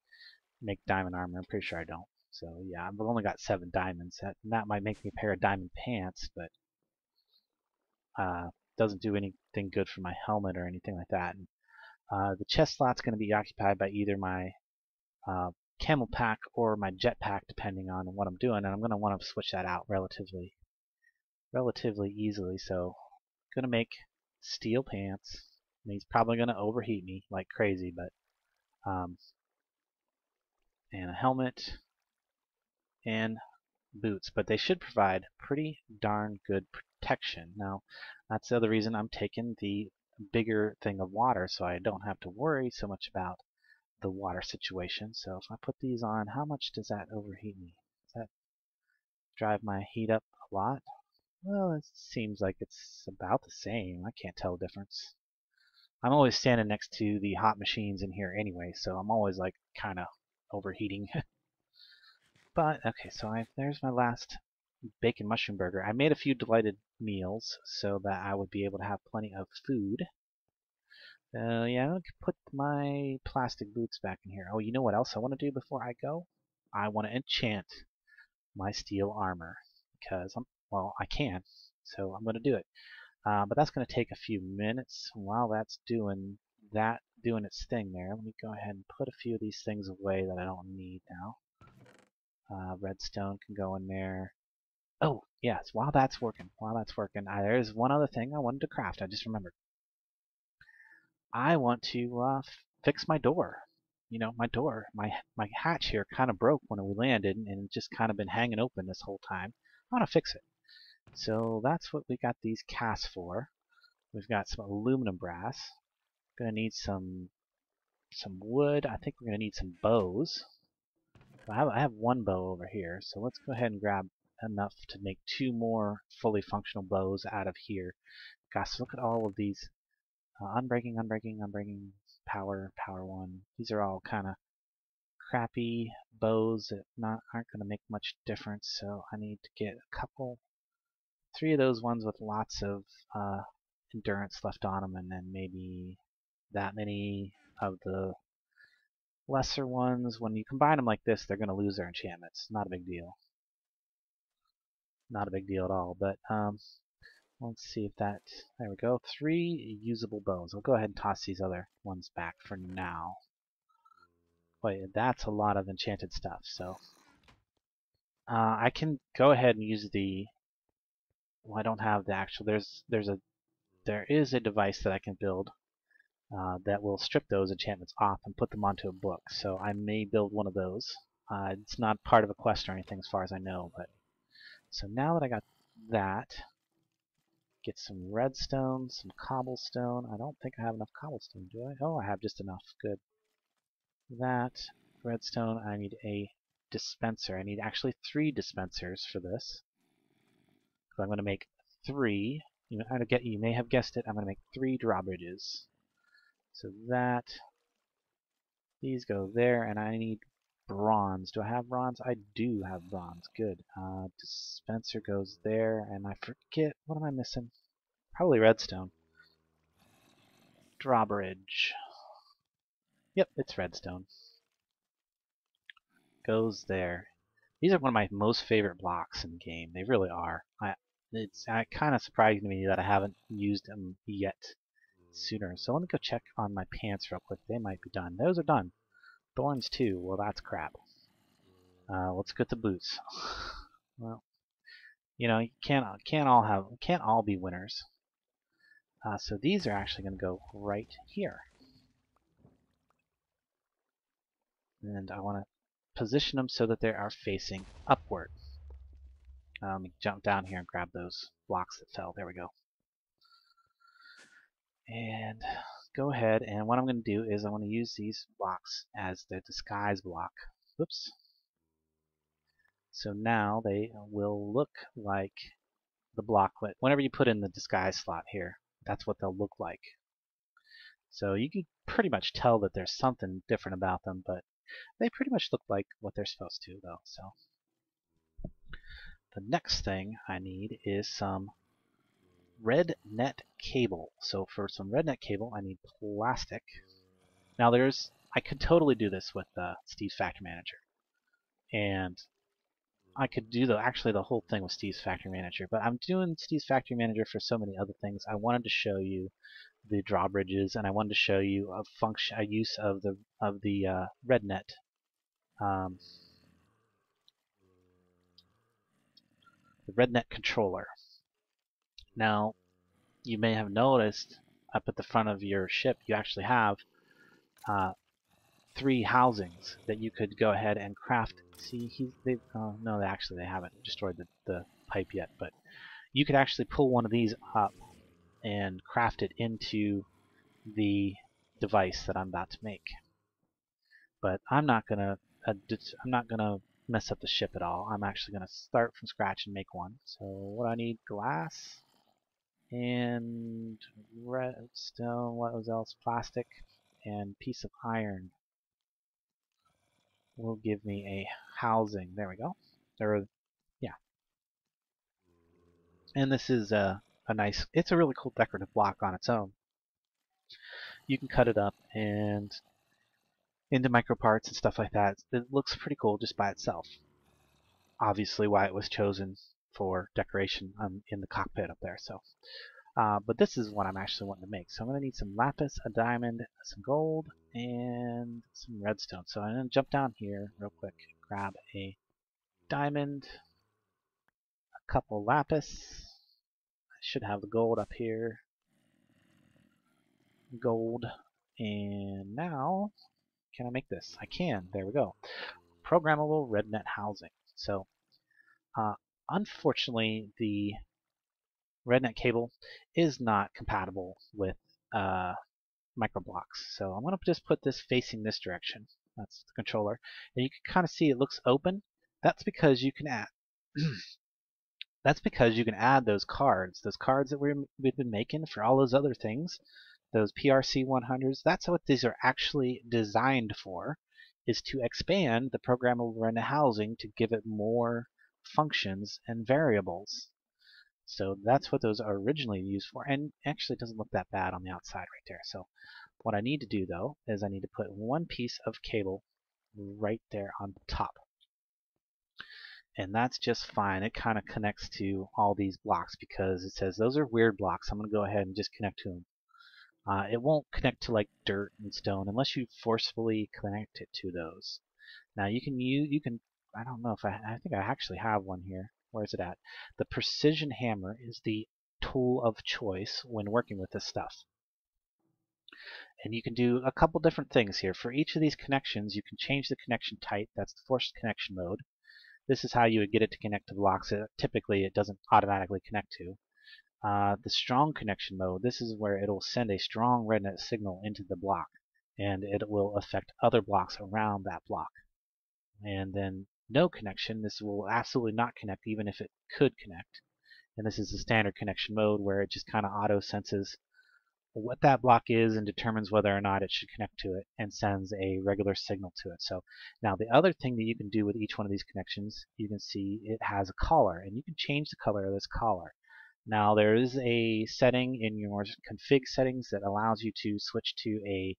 make diamond armor. I'm pretty sure I don't. So yeah, I've only got 7 diamonds. That might make me a pair of diamond pants, but doesn't do anything good for my helmet or anything like that. And, the chest slot's going to be occupied by either my camel pack or my jetpack, depending on what I'm doing, and I'm going to want to switch that out relatively easily. So I'm going to make steel pants. And he's probably going to overheat me like crazy, but and a helmet and boots, but they should provide pretty darn good protection. Now, that's the other reason I'm taking the bigger thing of water, so I don't have to worry so much about the water situation. So if I put these on, how much does that overheat me? Does that drive my heat up a lot? Well, it seems like it's about the same. I can't tell the difference. I'm always standing next to the hot machines in here anyway, so I'm always like kind of overheating. But okay, so there's my last bacon mushroom burger. I made a few delighted meals so that I would be able to have plenty of food. Yeah, I'm going to put my plastic boots back in here. Oh, you know what else I want to do before I go? I want to enchant my steel armor because well, I can, so I'm going to do it. But that's going to take a few minutes. While that's doing its thing there, let me go ahead and put a few of these things away that I don't need now. Redstone can go in there. Oh, yes, while that's working, there's one other thing I wanted to craft. I just remembered. I want to fix my door. You know, my door, my hatch here kind of broke when we landed, and it's just kind of been hanging open this whole time. I want to fix it. So that's what we got these casts for. We've got some aluminum brass. Gonna need some wood. I think we're gonna need some bows. I have 1 bow over here, so let's go ahead and grab enough to make 2 more fully functional bows out of here. Gosh, look at all of these. Unbreaking, power 1. These are all kind of crappy bows that aren't going to make much difference, so I need to get a couple, 3 of those ones with lots of endurance left on them, and then maybe that many of the lesser ones. When you combine them like this, they're going to lose their enchantments. Not a big deal. Not a big deal at all, but let's see if that, there we go, 3 usable bows. I'll go ahead and toss these other ones back for now. Wait, that's a lot of enchanted stuff, so I can go ahead and use the, well, I don't have the actual, there is a device that I can build that will strip those enchantments off and put them onto a book, so I may build one of those. It's not part of a quest or anything as far as I know, but so now that I got that, get some redstone, some cobblestone. I don't think I have enough cobblestone, do I? Oh, I have just enough. Good. That, redstone, I need a dispenser. I need actually 3 dispensers for this. So I'm going to make 3. You may have guessed it, I'm going to make 3 drawbridges. So that, these go there, and I need bronze. Do I have bronze? I do have bronze. Good. Dispenser goes there, and I forget, what am I missing? Probably redstone. Drawbridge. Yep, it's redstone. Goes there. These are one of my most favorite blocks in the game. They really are. It's kind of surprising to me that I haven't used them yet sooner. So let me go check on my pants real quick. They might be done. Those are done. Thorns too. Well, that's crap. Let's get the boots. Well, you know, you can't all be winners. So these are actually going to go right here. And I want to position them so that they are facing upward. Let me jump down here and grab those blocks that fell. There we go. And go ahead, and what I'm going to do is I'm going to use these blocks as the disguise block. Whoops. So now they will look like the block. Whenever you put in the disguise slot here, that's what they'll look like. So you can pretty much tell that there's something different about them, but they pretty much look like what they're supposed to, though. So the next thing I need is some red net cable. So for some red net cable, I need plastic. Now I could totally do this with Steve's Factory Manager, and I could do actually the whole thing with Steve's Factory Manager. But I'm doing Steve's Factory Manager for so many other things. I wanted to show you the drawbridges, and I wanted to show you a use of the red net. The red net controller. Now, you may have noticed up at the front of your ship, you actually have 3 housings that you could go ahead and craft. See, no, actually they haven't destroyed the pipe yet, but you could actually pull one of these up and craft it into the device that I'm about to make. But I'm not gonna mess up the ship at all. I'm actually gonna start from scratch and make one. So what I need: glass and redstone. What was else? Plastic and piece of iron will give me a housing. There we go. Yeah. And this is it's a really cool decorative block on its own. You can cut it up and into micro parts and stuff like that. It looks pretty cool just by itself. Obviously why it was chosen for decoration in the cockpit up there. So, but this is what I'm actually wanting to make. So I'm going to need some lapis, a diamond, some gold, and some redstone. So I'm going to jump down here real quick, grab a diamond, a couple lapis. I should have the gold up here. Gold. And now, can I make this? I can. There we go. Programmable red net housing. So, unfortunately, the red net cable is not compatible with microblocks. So I'm going to just put this facing this direction. That's the controller. And you can kind of see it looks open. That's because you can add those cards that we've been making for all those other things, those PRC 100s. That's what these are actually designed for, is to expand the programmable red net housing to give it more functions and variables. So that's what those are originally used for, and actually it doesn't look that bad on the outside right there. So what I need to do though is I need to put one piece of cable right there on top. And that's just fine. It kind of connects to all these blocks because it says those are weird blocks. I'm going to go ahead and just connect to them. It won't connect to like dirt and stone unless you forcefully connect it to those. Now you can I don't know if I think I actually have one here. Where is it at? The precision hammer is the tool of choice when working with this stuff. And you can do a couple different things here. For each of these connections, you can change the connection type. That's the forced connection mode. This is how you would get it to connect to blocks that typically it doesn't automatically connect to. The strong connection mode, this is where it'll send a strong red net signal into the block, and it will affect other blocks around that block. And then no connection, this will absolutely not connect even if it could connect. And this is the standard connection mode where it just kind of auto senses what that block is and determines whether or not it should connect to it and sends a regular signal to it. So now the other thing that you can do with each one of these connections, you can see it has a collar, and you can change the color of this collar. Now there is a setting in your config settings that allows you to switch to a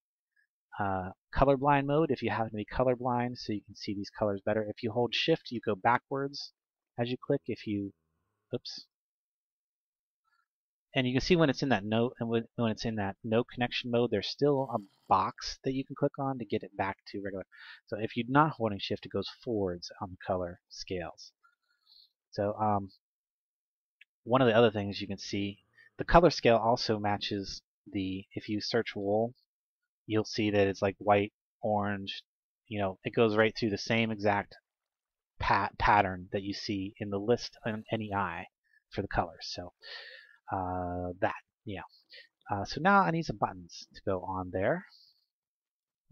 colorblind mode if you happen to be colorblind, so you can see these colors better. If you hold shift, you go backwards as you click. If you, oops, and you can see when it's in that no connection mode, there's still a box that you can click on to get it back to regular. So if you're not holding shift, it goes forwards on the color scales. So one of the other things you can see, the color scale also matches if you search wool, you'll see that it's like white, orange, it goes right through the same exact pattern that you see in the list on any eye for the colors. So so now I need some buttons to go on there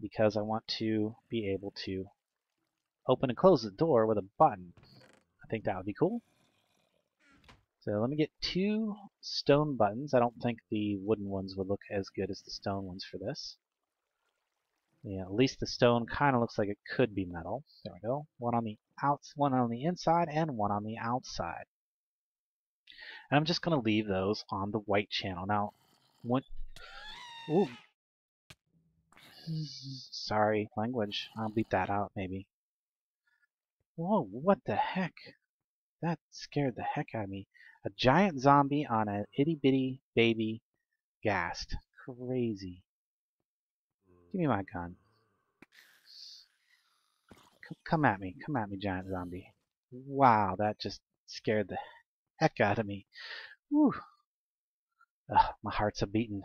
because I want to be able to open and close the door with a button. I think that would be cool. So let me get 2 stone buttons. I don't think the wooden ones would look as good as the stone ones for this. Yeah, at least the stone kind of looks like it could be metal. There we go. One on the inside and one on the outside. And I'm just going to leave those on the white channel. Now, what... Ooh. Sorry, language. I'll beat that out, maybe. Whoa, what the heck? That scared the heck out of me. A giant zombie on a itty-bitty baby ghast. Crazy. Give me my gun. Come at me. Come at me, giant zombie. Wow, that just scared the heck out of me. Whew. Ugh, my heart's a-beating.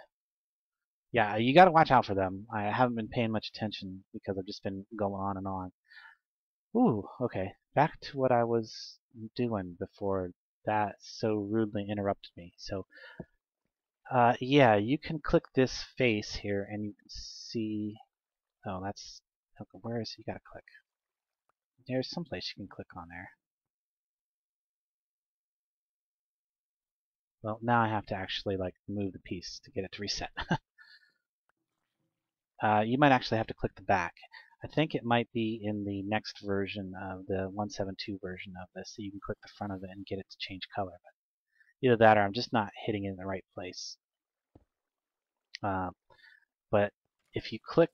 Yeah, you gotta watch out for them. I haven't been paying much attention because I've just been going on and on. Ooh, okay. Back to what I was doing before that so rudely interrupted me. So, yeah, you can click this face here and you can see... Oh, that's... Okay, where is... You gotta click. There's some place you can click on there. Well, now I have to actually, like, move the piece to get it to reset. You might actually have to click the back. I think it might be in the next version of the 172 version of this, so you can click the front of it and get it to change color. But either that or I'm just not hitting it in the right place. But if you click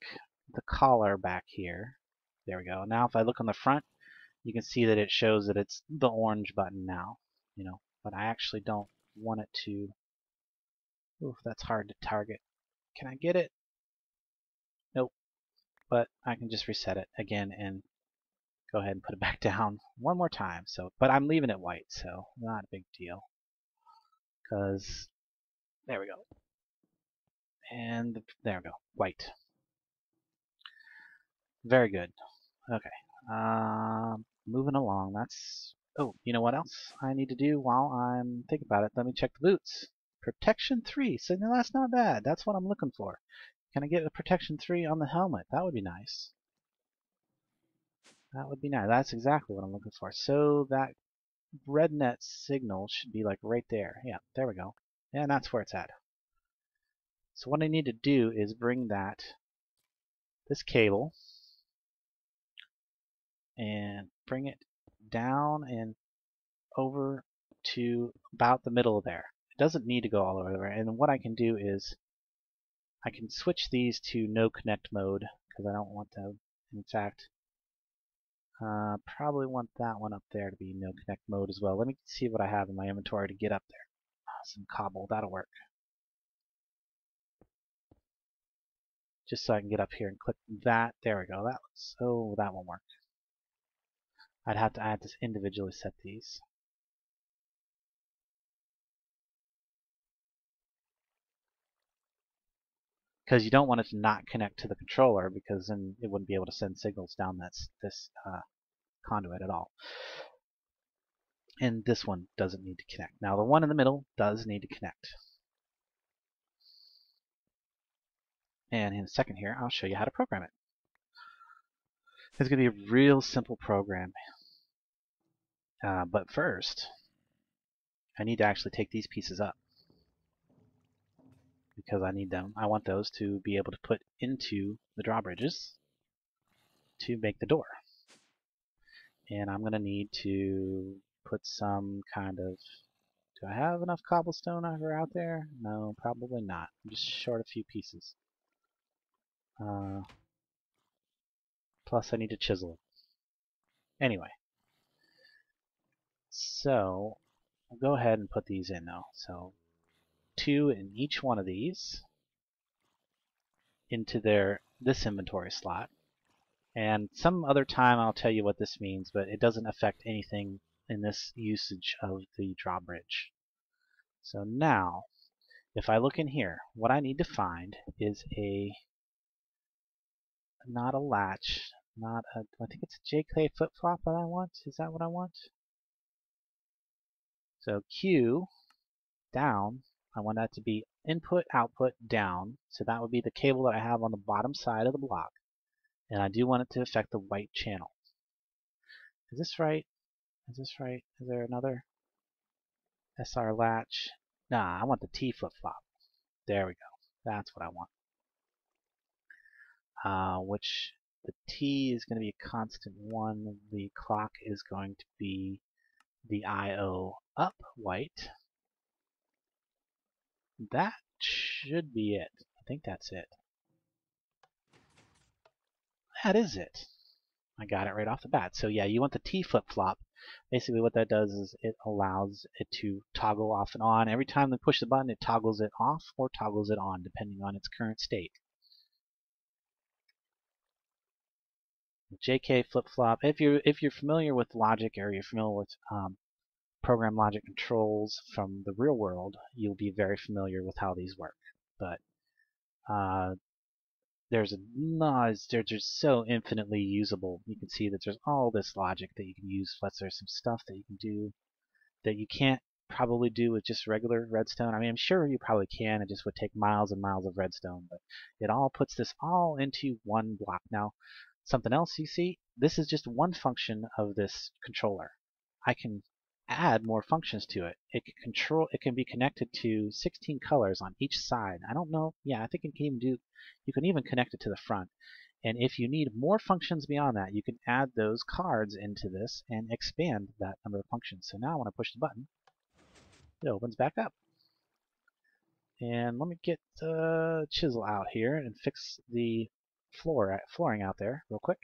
the collar back here, there we go. Now if I look on the front, you can see that it shows that it's the orange button now. You know, but I actually don't want it to... Oof, that's hard to target. Can I get it? Nope. But I can just reset it again and go ahead and put it back down one more time. So, but I'm leaving it white, so not a big deal. Because there we go. And there we go, white. Very good. Okay. Moving along. That's... Oh, you know what else I need to do while I'm thinking about it? Let me check the boots. Protection 3. So no, that's not bad. That's what I'm looking for. Can I get a protection 3 on the helmet? That would be nice. That would be nice. That's exactly what I'm looking for. So that red net signal should be like right there. Yeah, there we go. And that's where it's at. So what I need to do is bring this cable and bring it down and over to about the middle there. It doesn't need to go all the way over. And what I can do is I can switch these to no connect mode because I don't want to. In fact, probably want that one up there to be no connect mode as well. Let me see what I have in my inventory to get up there. Some cobble, that'll work. Just so I can get up here and click that. There we go. That won't work. I have to individually set these. Because you don't want it to not connect to the controller, because then it wouldn't be able to send signals down this conduit at all. And this one doesn't need to connect. Now the one in the middle does need to connect. And in a second here, I'll show you how to program it. It's going to be a real simple program. But first, I need to actually take these pieces up. Because I need them. I want those to be able to put into the drawbridges to make the door. And I'm going to need to put some kind of... Do I have enough cobblestone out there? No, probably not. I'm just short a few pieces. Plus I need to chisel it. Anyway. So, I'll go ahead and put these in now. So, 2 in each one of these into this inventory slot. And some other time I'll tell you what this means, but it doesn't affect anything in this usage of the drawbridge. So now, if I look in here, what I need to find is not a latch, I think it's a JK flip-flop that I want. Is that what I want? So Q, down, I want that to be input, output, down. So that would be the cable that I have on the bottom side of the block. And I do want it to affect the white channel. Is this right? Is this right? Is there another SR latch? Nah, I want the T flip-flop. There we go. That's what I want. Which the T is going to be a constant 1. The clock is going to be the IO up white. that should be it. I think that's it. That is it. I got it right off the bat. So yeah, you want the T flip-flop. Basically what that does is it allows it to toggle off and on. Every time they push the button, it toggles it off or toggles it on, depending on its current state. JK flip-flop. If you're familiar with logic or you're familiar with program logic controls from the real world, you'll be very familiar with how these work. But they're just so infinitely usable. You can see that there's all this logic that you can use. Plus, there's some stuff that you can do that you can't probably do with just regular redstone. I mean, I'm sure you probably can. It just would take miles and miles of redstone. But it all puts this all into one block. Now, something else you see, this is just one function of this controller. I can add more functions to it. It can be connected to 16 colors on each side. I don't know. Yeah, I think you can even connect it to the front. And if you need more functions beyond that, you can add those cards into this and expand that number of functions. So now when I push the button, it opens back up. And let me get the chisel out here and fix the flooring out there real quick.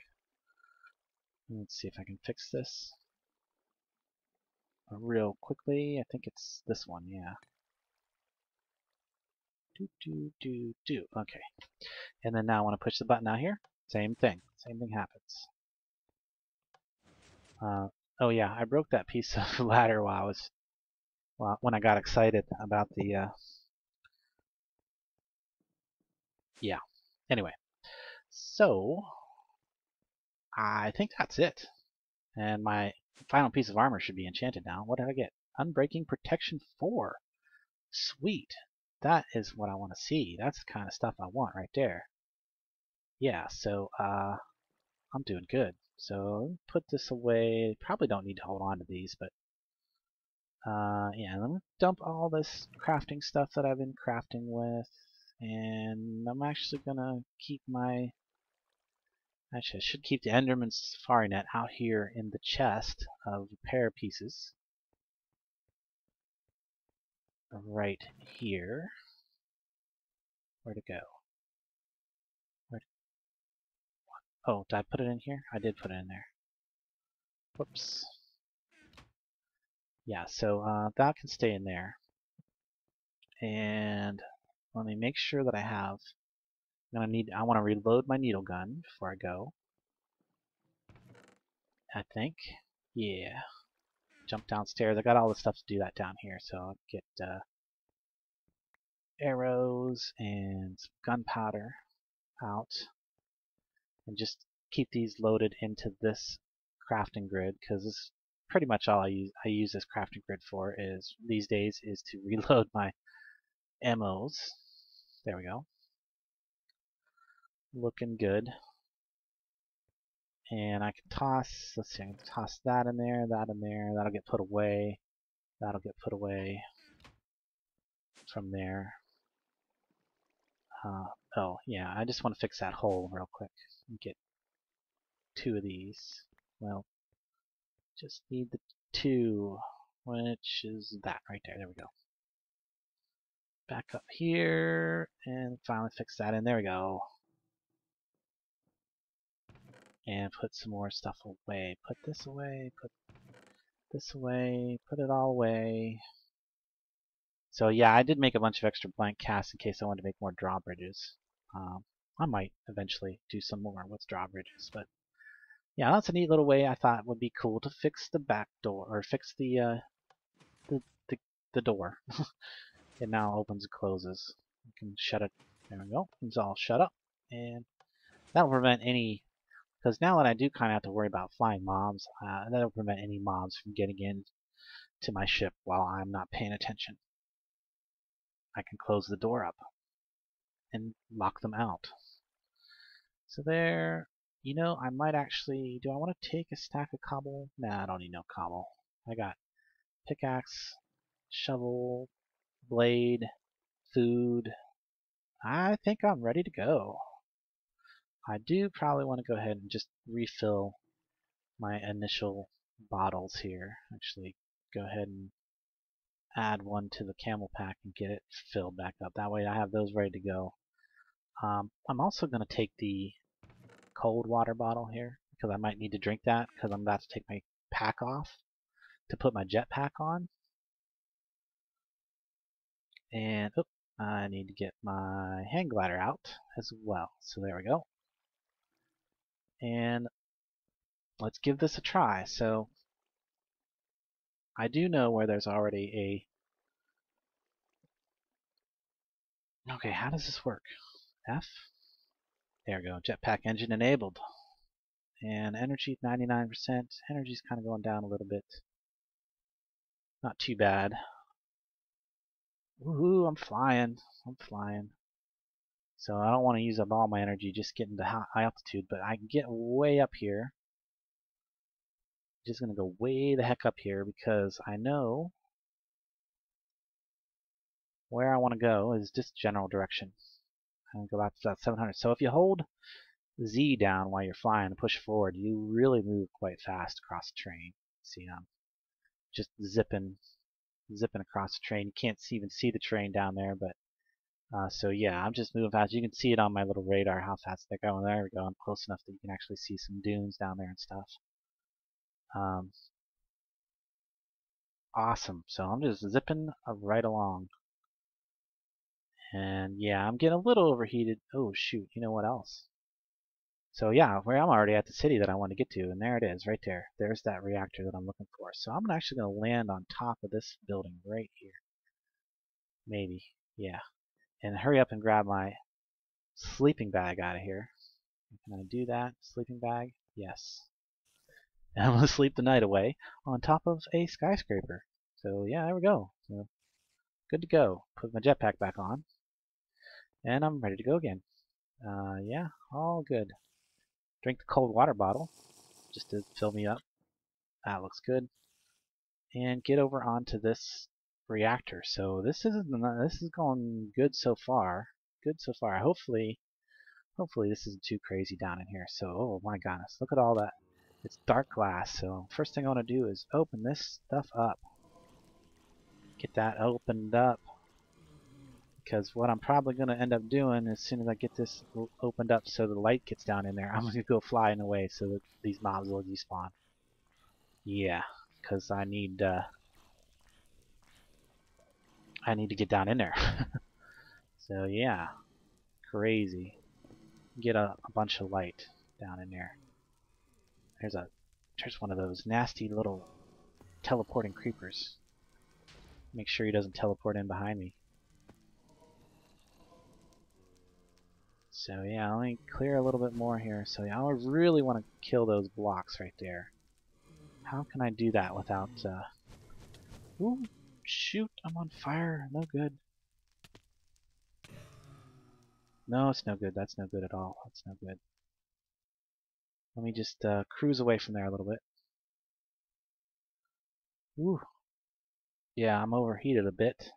Let's see if I can fix this real quickly. I think it's this one, yeah. Okay. And then now when I push the button out here, same thing. Same thing happens. Oh yeah, I broke that piece of ladder when I got excited about the yeah. Anyway, so I think that's it. And my final piece of armor should be enchanted now. What did I get? Unbreaking Protection 4. Sweet. That is what I want to see. That's the kind of stuff I want right there. Yeah, so I'm doing good. So put this away. Probably don't need to hold on to these, but yeah, let me dump all this crafting stuff that I've been crafting with, and I'm actually gonna keep actually I should keep the Enderman Safari Net out here in the chest of repair pieces. Right here. Where'd it go? Oh, did I put it in here? I did put it in there. Whoops. Yeah, so that can stay in there. And let me make sure that I want to reload my needle gun before I go. I think. Yeah. Jump downstairs. I got all the stuff to do that down here, so I'll get arrows and some gunpowder out. And just keep these loaded into this crafting grid, because this is pretty much all I use this crafting grid for these days is to reload my ammos. There we go. Looking good. And I can toss, let's see, I can toss that in there, that'll get put away, that'll get put away from there. Oh, yeah, I just want to fix that hole real quick and get 2 of these. Well, just need the 2, which is that right there. There we go. Back up here, and finally fix that in. There we go. And put some more stuff away. Put this away, put this away, put it all away. So yeah, I did make a bunch of extra blank casts in case I wanted to make more drawbridges. I might eventually do some more with drawbridges, but yeah, that's a neat little way I thought would be cool to fix the back door, or fix the door. It now opens and closes. You can shut it. There we go. It's all shut up, and that'll prevent any. Because now that I do kind of have to worry about flying mobs, that'll prevent any mobs from getting in to my ship while I'm not paying attention. I can close the door up and lock them out. So there, you know, I might actually, do I want to take a stack of cobble? Nah, I don't need no cobble. I got pickaxe, shovel, blade, food. I think I'm ready to go. I do probably want to go ahead and just refill my initial bottles here. Actually, go ahead and add one to the camel pack and get it filled back up. That way I have those ready to go. I'm also going to take the cold water bottle here because I might need to drink that because I'm about to take my pack off to put my jetpack on. And I need to get my hang glider out as well. So there we go. And let's give this a try. So I do know where there's already a... Okay, how does this work? F? There we go. Jetpack engine enabled. And energy 99%. Energy's kind of going down a little bit. Not too bad. Woohoo, I'm flying. I'm flying. So I don't want to use up all my energy just getting to high altitude, but I can get way up here. Just going to go way the heck up here because I know where I want to go is just general direction. I'm going to go out to that 700. So if you hold Z down while you're flying and push forward, you really move quite fast across the terrain. See, I'm just zipping across the terrain. You can't even see the terrain down there, but so yeah, I'm just moving fast. You can see it on my little radar how fast they're going. There we go. I'm close enough that you can actually see some dunes down there and stuff. Awesome. So I'm just zipping right along. And yeah, I'm getting a little overheated. Oh shoot, you know what else? So yeah, where I'm already at the city that I want to get to, and there it is, right there. There's that reactor that I'm looking for. So I'm actually going to land on top of this building right here. Maybe, yeah. And hurry up and grab my sleeping bag out of here. Can I do that? Sleeping bag? Yes. And I'm going to sleep the night away on top of a skyscraper. So yeah, there we go. So, good to go. Put my jetpack back on. And I'm ready to go again. Yeah, all good. Drink the cold water bottle just to fill me up. That looks good. And get over onto this reactor. So this is going good so far. Good so far. Hopefully this isn't too crazy down in here. So oh my goodness, look at all that. It's dark glass. So first thing I want to do is open this stuff up. Get that opened up. Because what I'm probably going to end up doing as soon as I get this opened up so the light gets down in there, I'm going to go flying away so that these mobs will despawn. Yeah, because I need to get down in there. So yeah, crazy. Get a bunch of light down in there. There's one of those nasty little teleporting creepers. Make sure he doesn't teleport in behind me. So yeah, let me clear a little bit more here. So yeah, I really want to kill those blocks right there. How can I do that without... Ooh, shoot, I'm on fire. No good. No, it's no good. That's no good at all. That's no good. Let me just cruise away from there a little bit. Ooh. Yeah, I'm overheated a bit.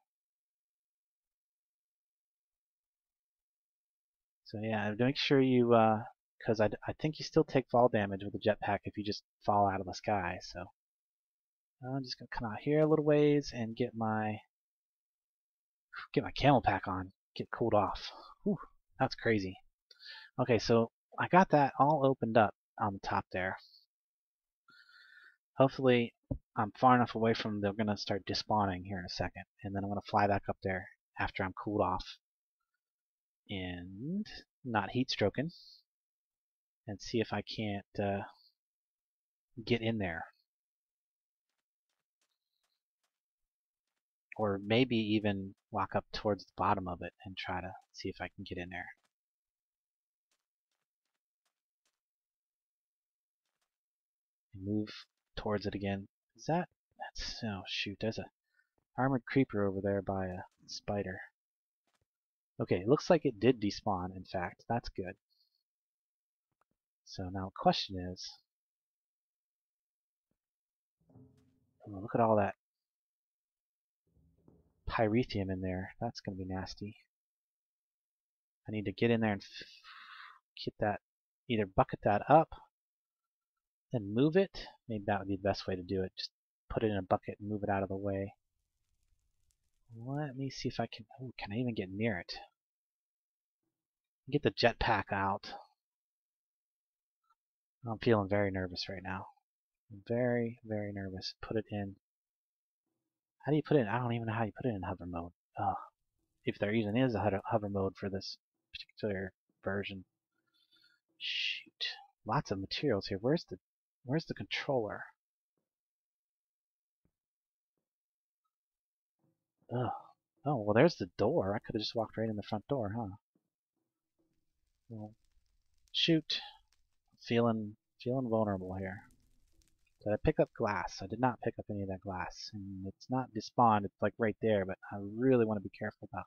So yeah, make sure you, because I think you still take fall damage with a jetpack if you just fall out of the sky. So I'm just gonna come out here a little ways and get my camel pack on, get cooled off. Whew, that's crazy. Okay, so I got that all opened up on the top there. Hopefully I'm far enough away from them, they're gonna start despawning here in a second, and then I'm gonna fly back up there after I'm cooled off and not heat stroking, and see if I can't get in there. Or maybe even walk up towards the bottom of it and try to see if I can get in there. And move towards it again. Oh shoot, there's a armored creeper over there by a spider. Okay, it looks like it did despawn, in fact. That's good. So now the question is, oh, look at all that pyrethium in there. That's going to be nasty. I need to get in there and get that, either bucket that up, then move it. Maybe that would be the best way to do it. Just put it in a bucket and move it out of the way. Let me see if I can... Oh, can I even get near it? Get the jetpack out. I'm feeling very nervous right now. Very, very nervous. Put it in. How do you put it in? I don't even know how you put it in hover mode. If there even is a hover mode for this particular version. Shoot. Lots of materials here. Where's the controller? Ugh. Oh, well, there's the door. I could have just walked right in the front door, huh? Well, shoot. Feeling vulnerable here. Did I pick up glass? I did not pick up any of that glass. And it's not despawned, it's like right there, but I really want to be careful about.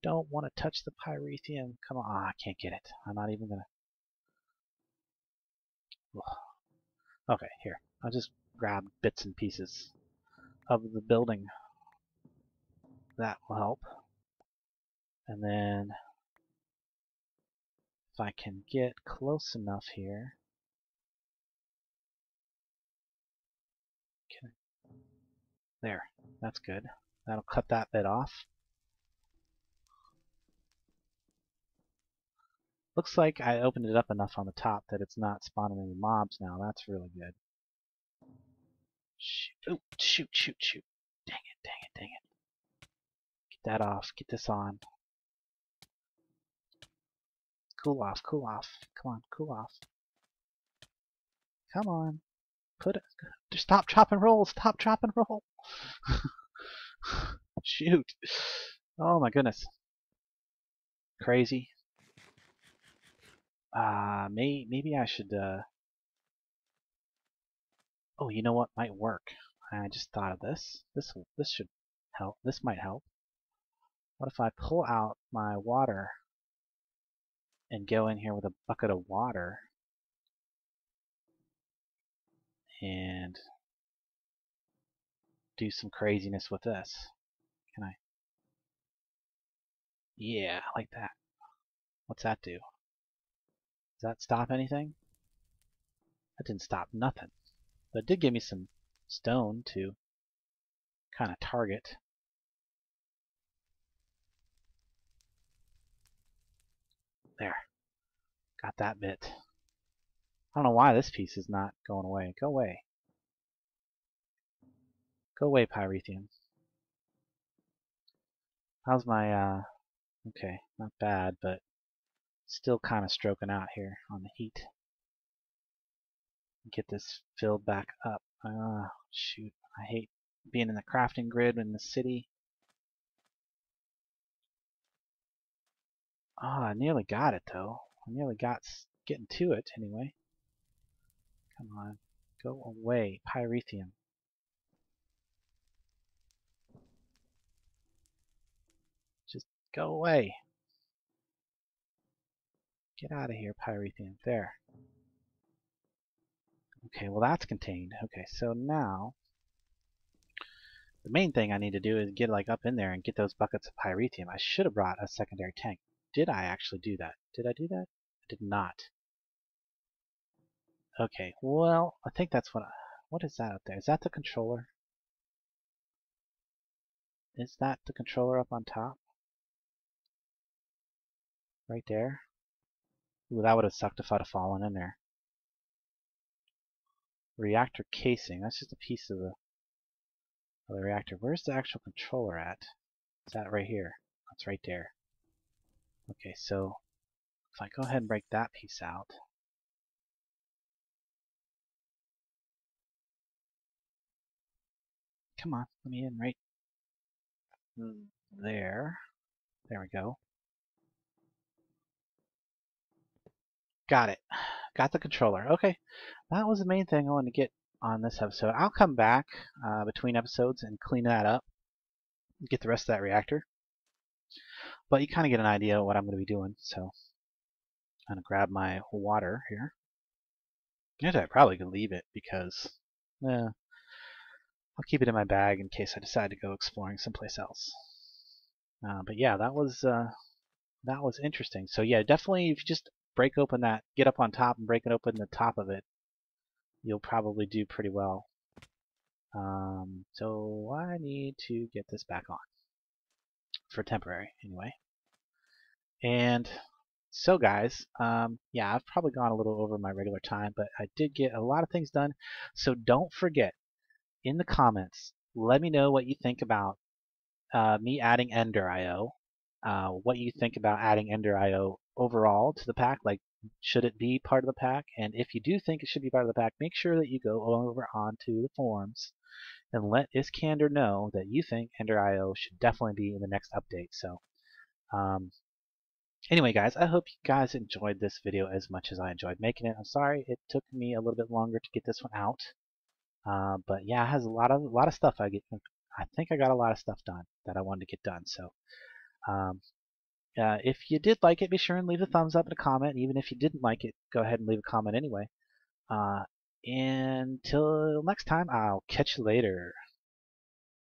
Don't want to touch the pyrethium. Come on. I can't get it. I'm not even gonna. Ugh. Okay, here. I'll just grab bits and pieces of the building. That will help. And then if I can get close enough here. There. That's good. That'll cut that bit off. Looks like I opened it up enough on the top that it's not spawning any mobs now. That's really good. Shoot. Oh, shoot, shoot, shoot. Dang it, dang it, dang it. Get that off. Get this on. Cool off, cool off. Come on, cool off. Come on. Put it. Stop, chop, and roll. Stop, chop, and roll. Shoot. Oh my goodness. Crazy. Maybe I should, Oh, you know what might work? I just thought of this. This should help. This might help. What if I pull out my water and go in here with a bucket of water and do some craziness with this? Can I? Yeah, like that. What's that do? Does that stop anything? That didn't stop nothing. But it did give me some stone to kind of target. There. Got that bit. I don't know why this piece is not going away. Go away. Go away, pyrethium. How's my, okay, not bad, but still kind of stroking out here on the heat. Get this filled back up. Shoot. I hate being in the crafting grid in the city. I nearly got it, though. I nearly got getting to it, anyway. Come on. Go away, pyrethium. Just go away. Get out of here, pyrethium. There. Okay, well that's contained. Okay, so now the main thing I need to do is get like up in there and get those buckets of pyrethium. I should have brought a secondary tank. Did I actually do that? Did I do that? I did not. Okay, well, I think that's what is that up there? Is that the controller? Is that the controller up on top? Right there? Ooh, that would have sucked if I'd have fallen in there. Reactor casing. That's just a piece of the reactor. Where's the actual controller at? Is that right here? That's right there. Okay, so if I go ahead and break that piece out. Come on, let me in right there. There we go. Got it. Got the controller. Okay, that was the main thing I wanted to get on this episode. I'll come back between episodes and clean that up. Get the rest of that reactor. But you kind of get an idea of what I'm going to be doing. So I'm going to grab my water here. I probably could leave it because I'll keep it in my bag in case I decide to go exploring someplace else. But yeah, that was interesting. So yeah, definitely if you just break open that, get up on top and break it open the top of it, you'll probably do pretty well. So I need to get this back on. for temporary anyway. And so guys, yeah, I've probably gone a little over my regular time, but I did get a lot of things done. So don't forget, in the comments, let me know what you think about me adding Ender IO, what you think about adding Ender IO overall to the pack, like should it be part of the pack? And if you do think it should be part of the pack, make sure that you go over onto the forums and let Iskander know that you think Ender IO should definitely be in the next update. So anyway guys, I hope you guys enjoyed this video as much as I enjoyed making it. I'm sorry it took me a little bit longer to get this one out. But yeah, it has a lot of stuff I think I got a lot of stuff done that I wanted to get done. So if you did like it, be sure and leave a thumbs up and a comment. And even if you didn't like it, go ahead and leave a comment anyway. Until next time, I'll catch you later.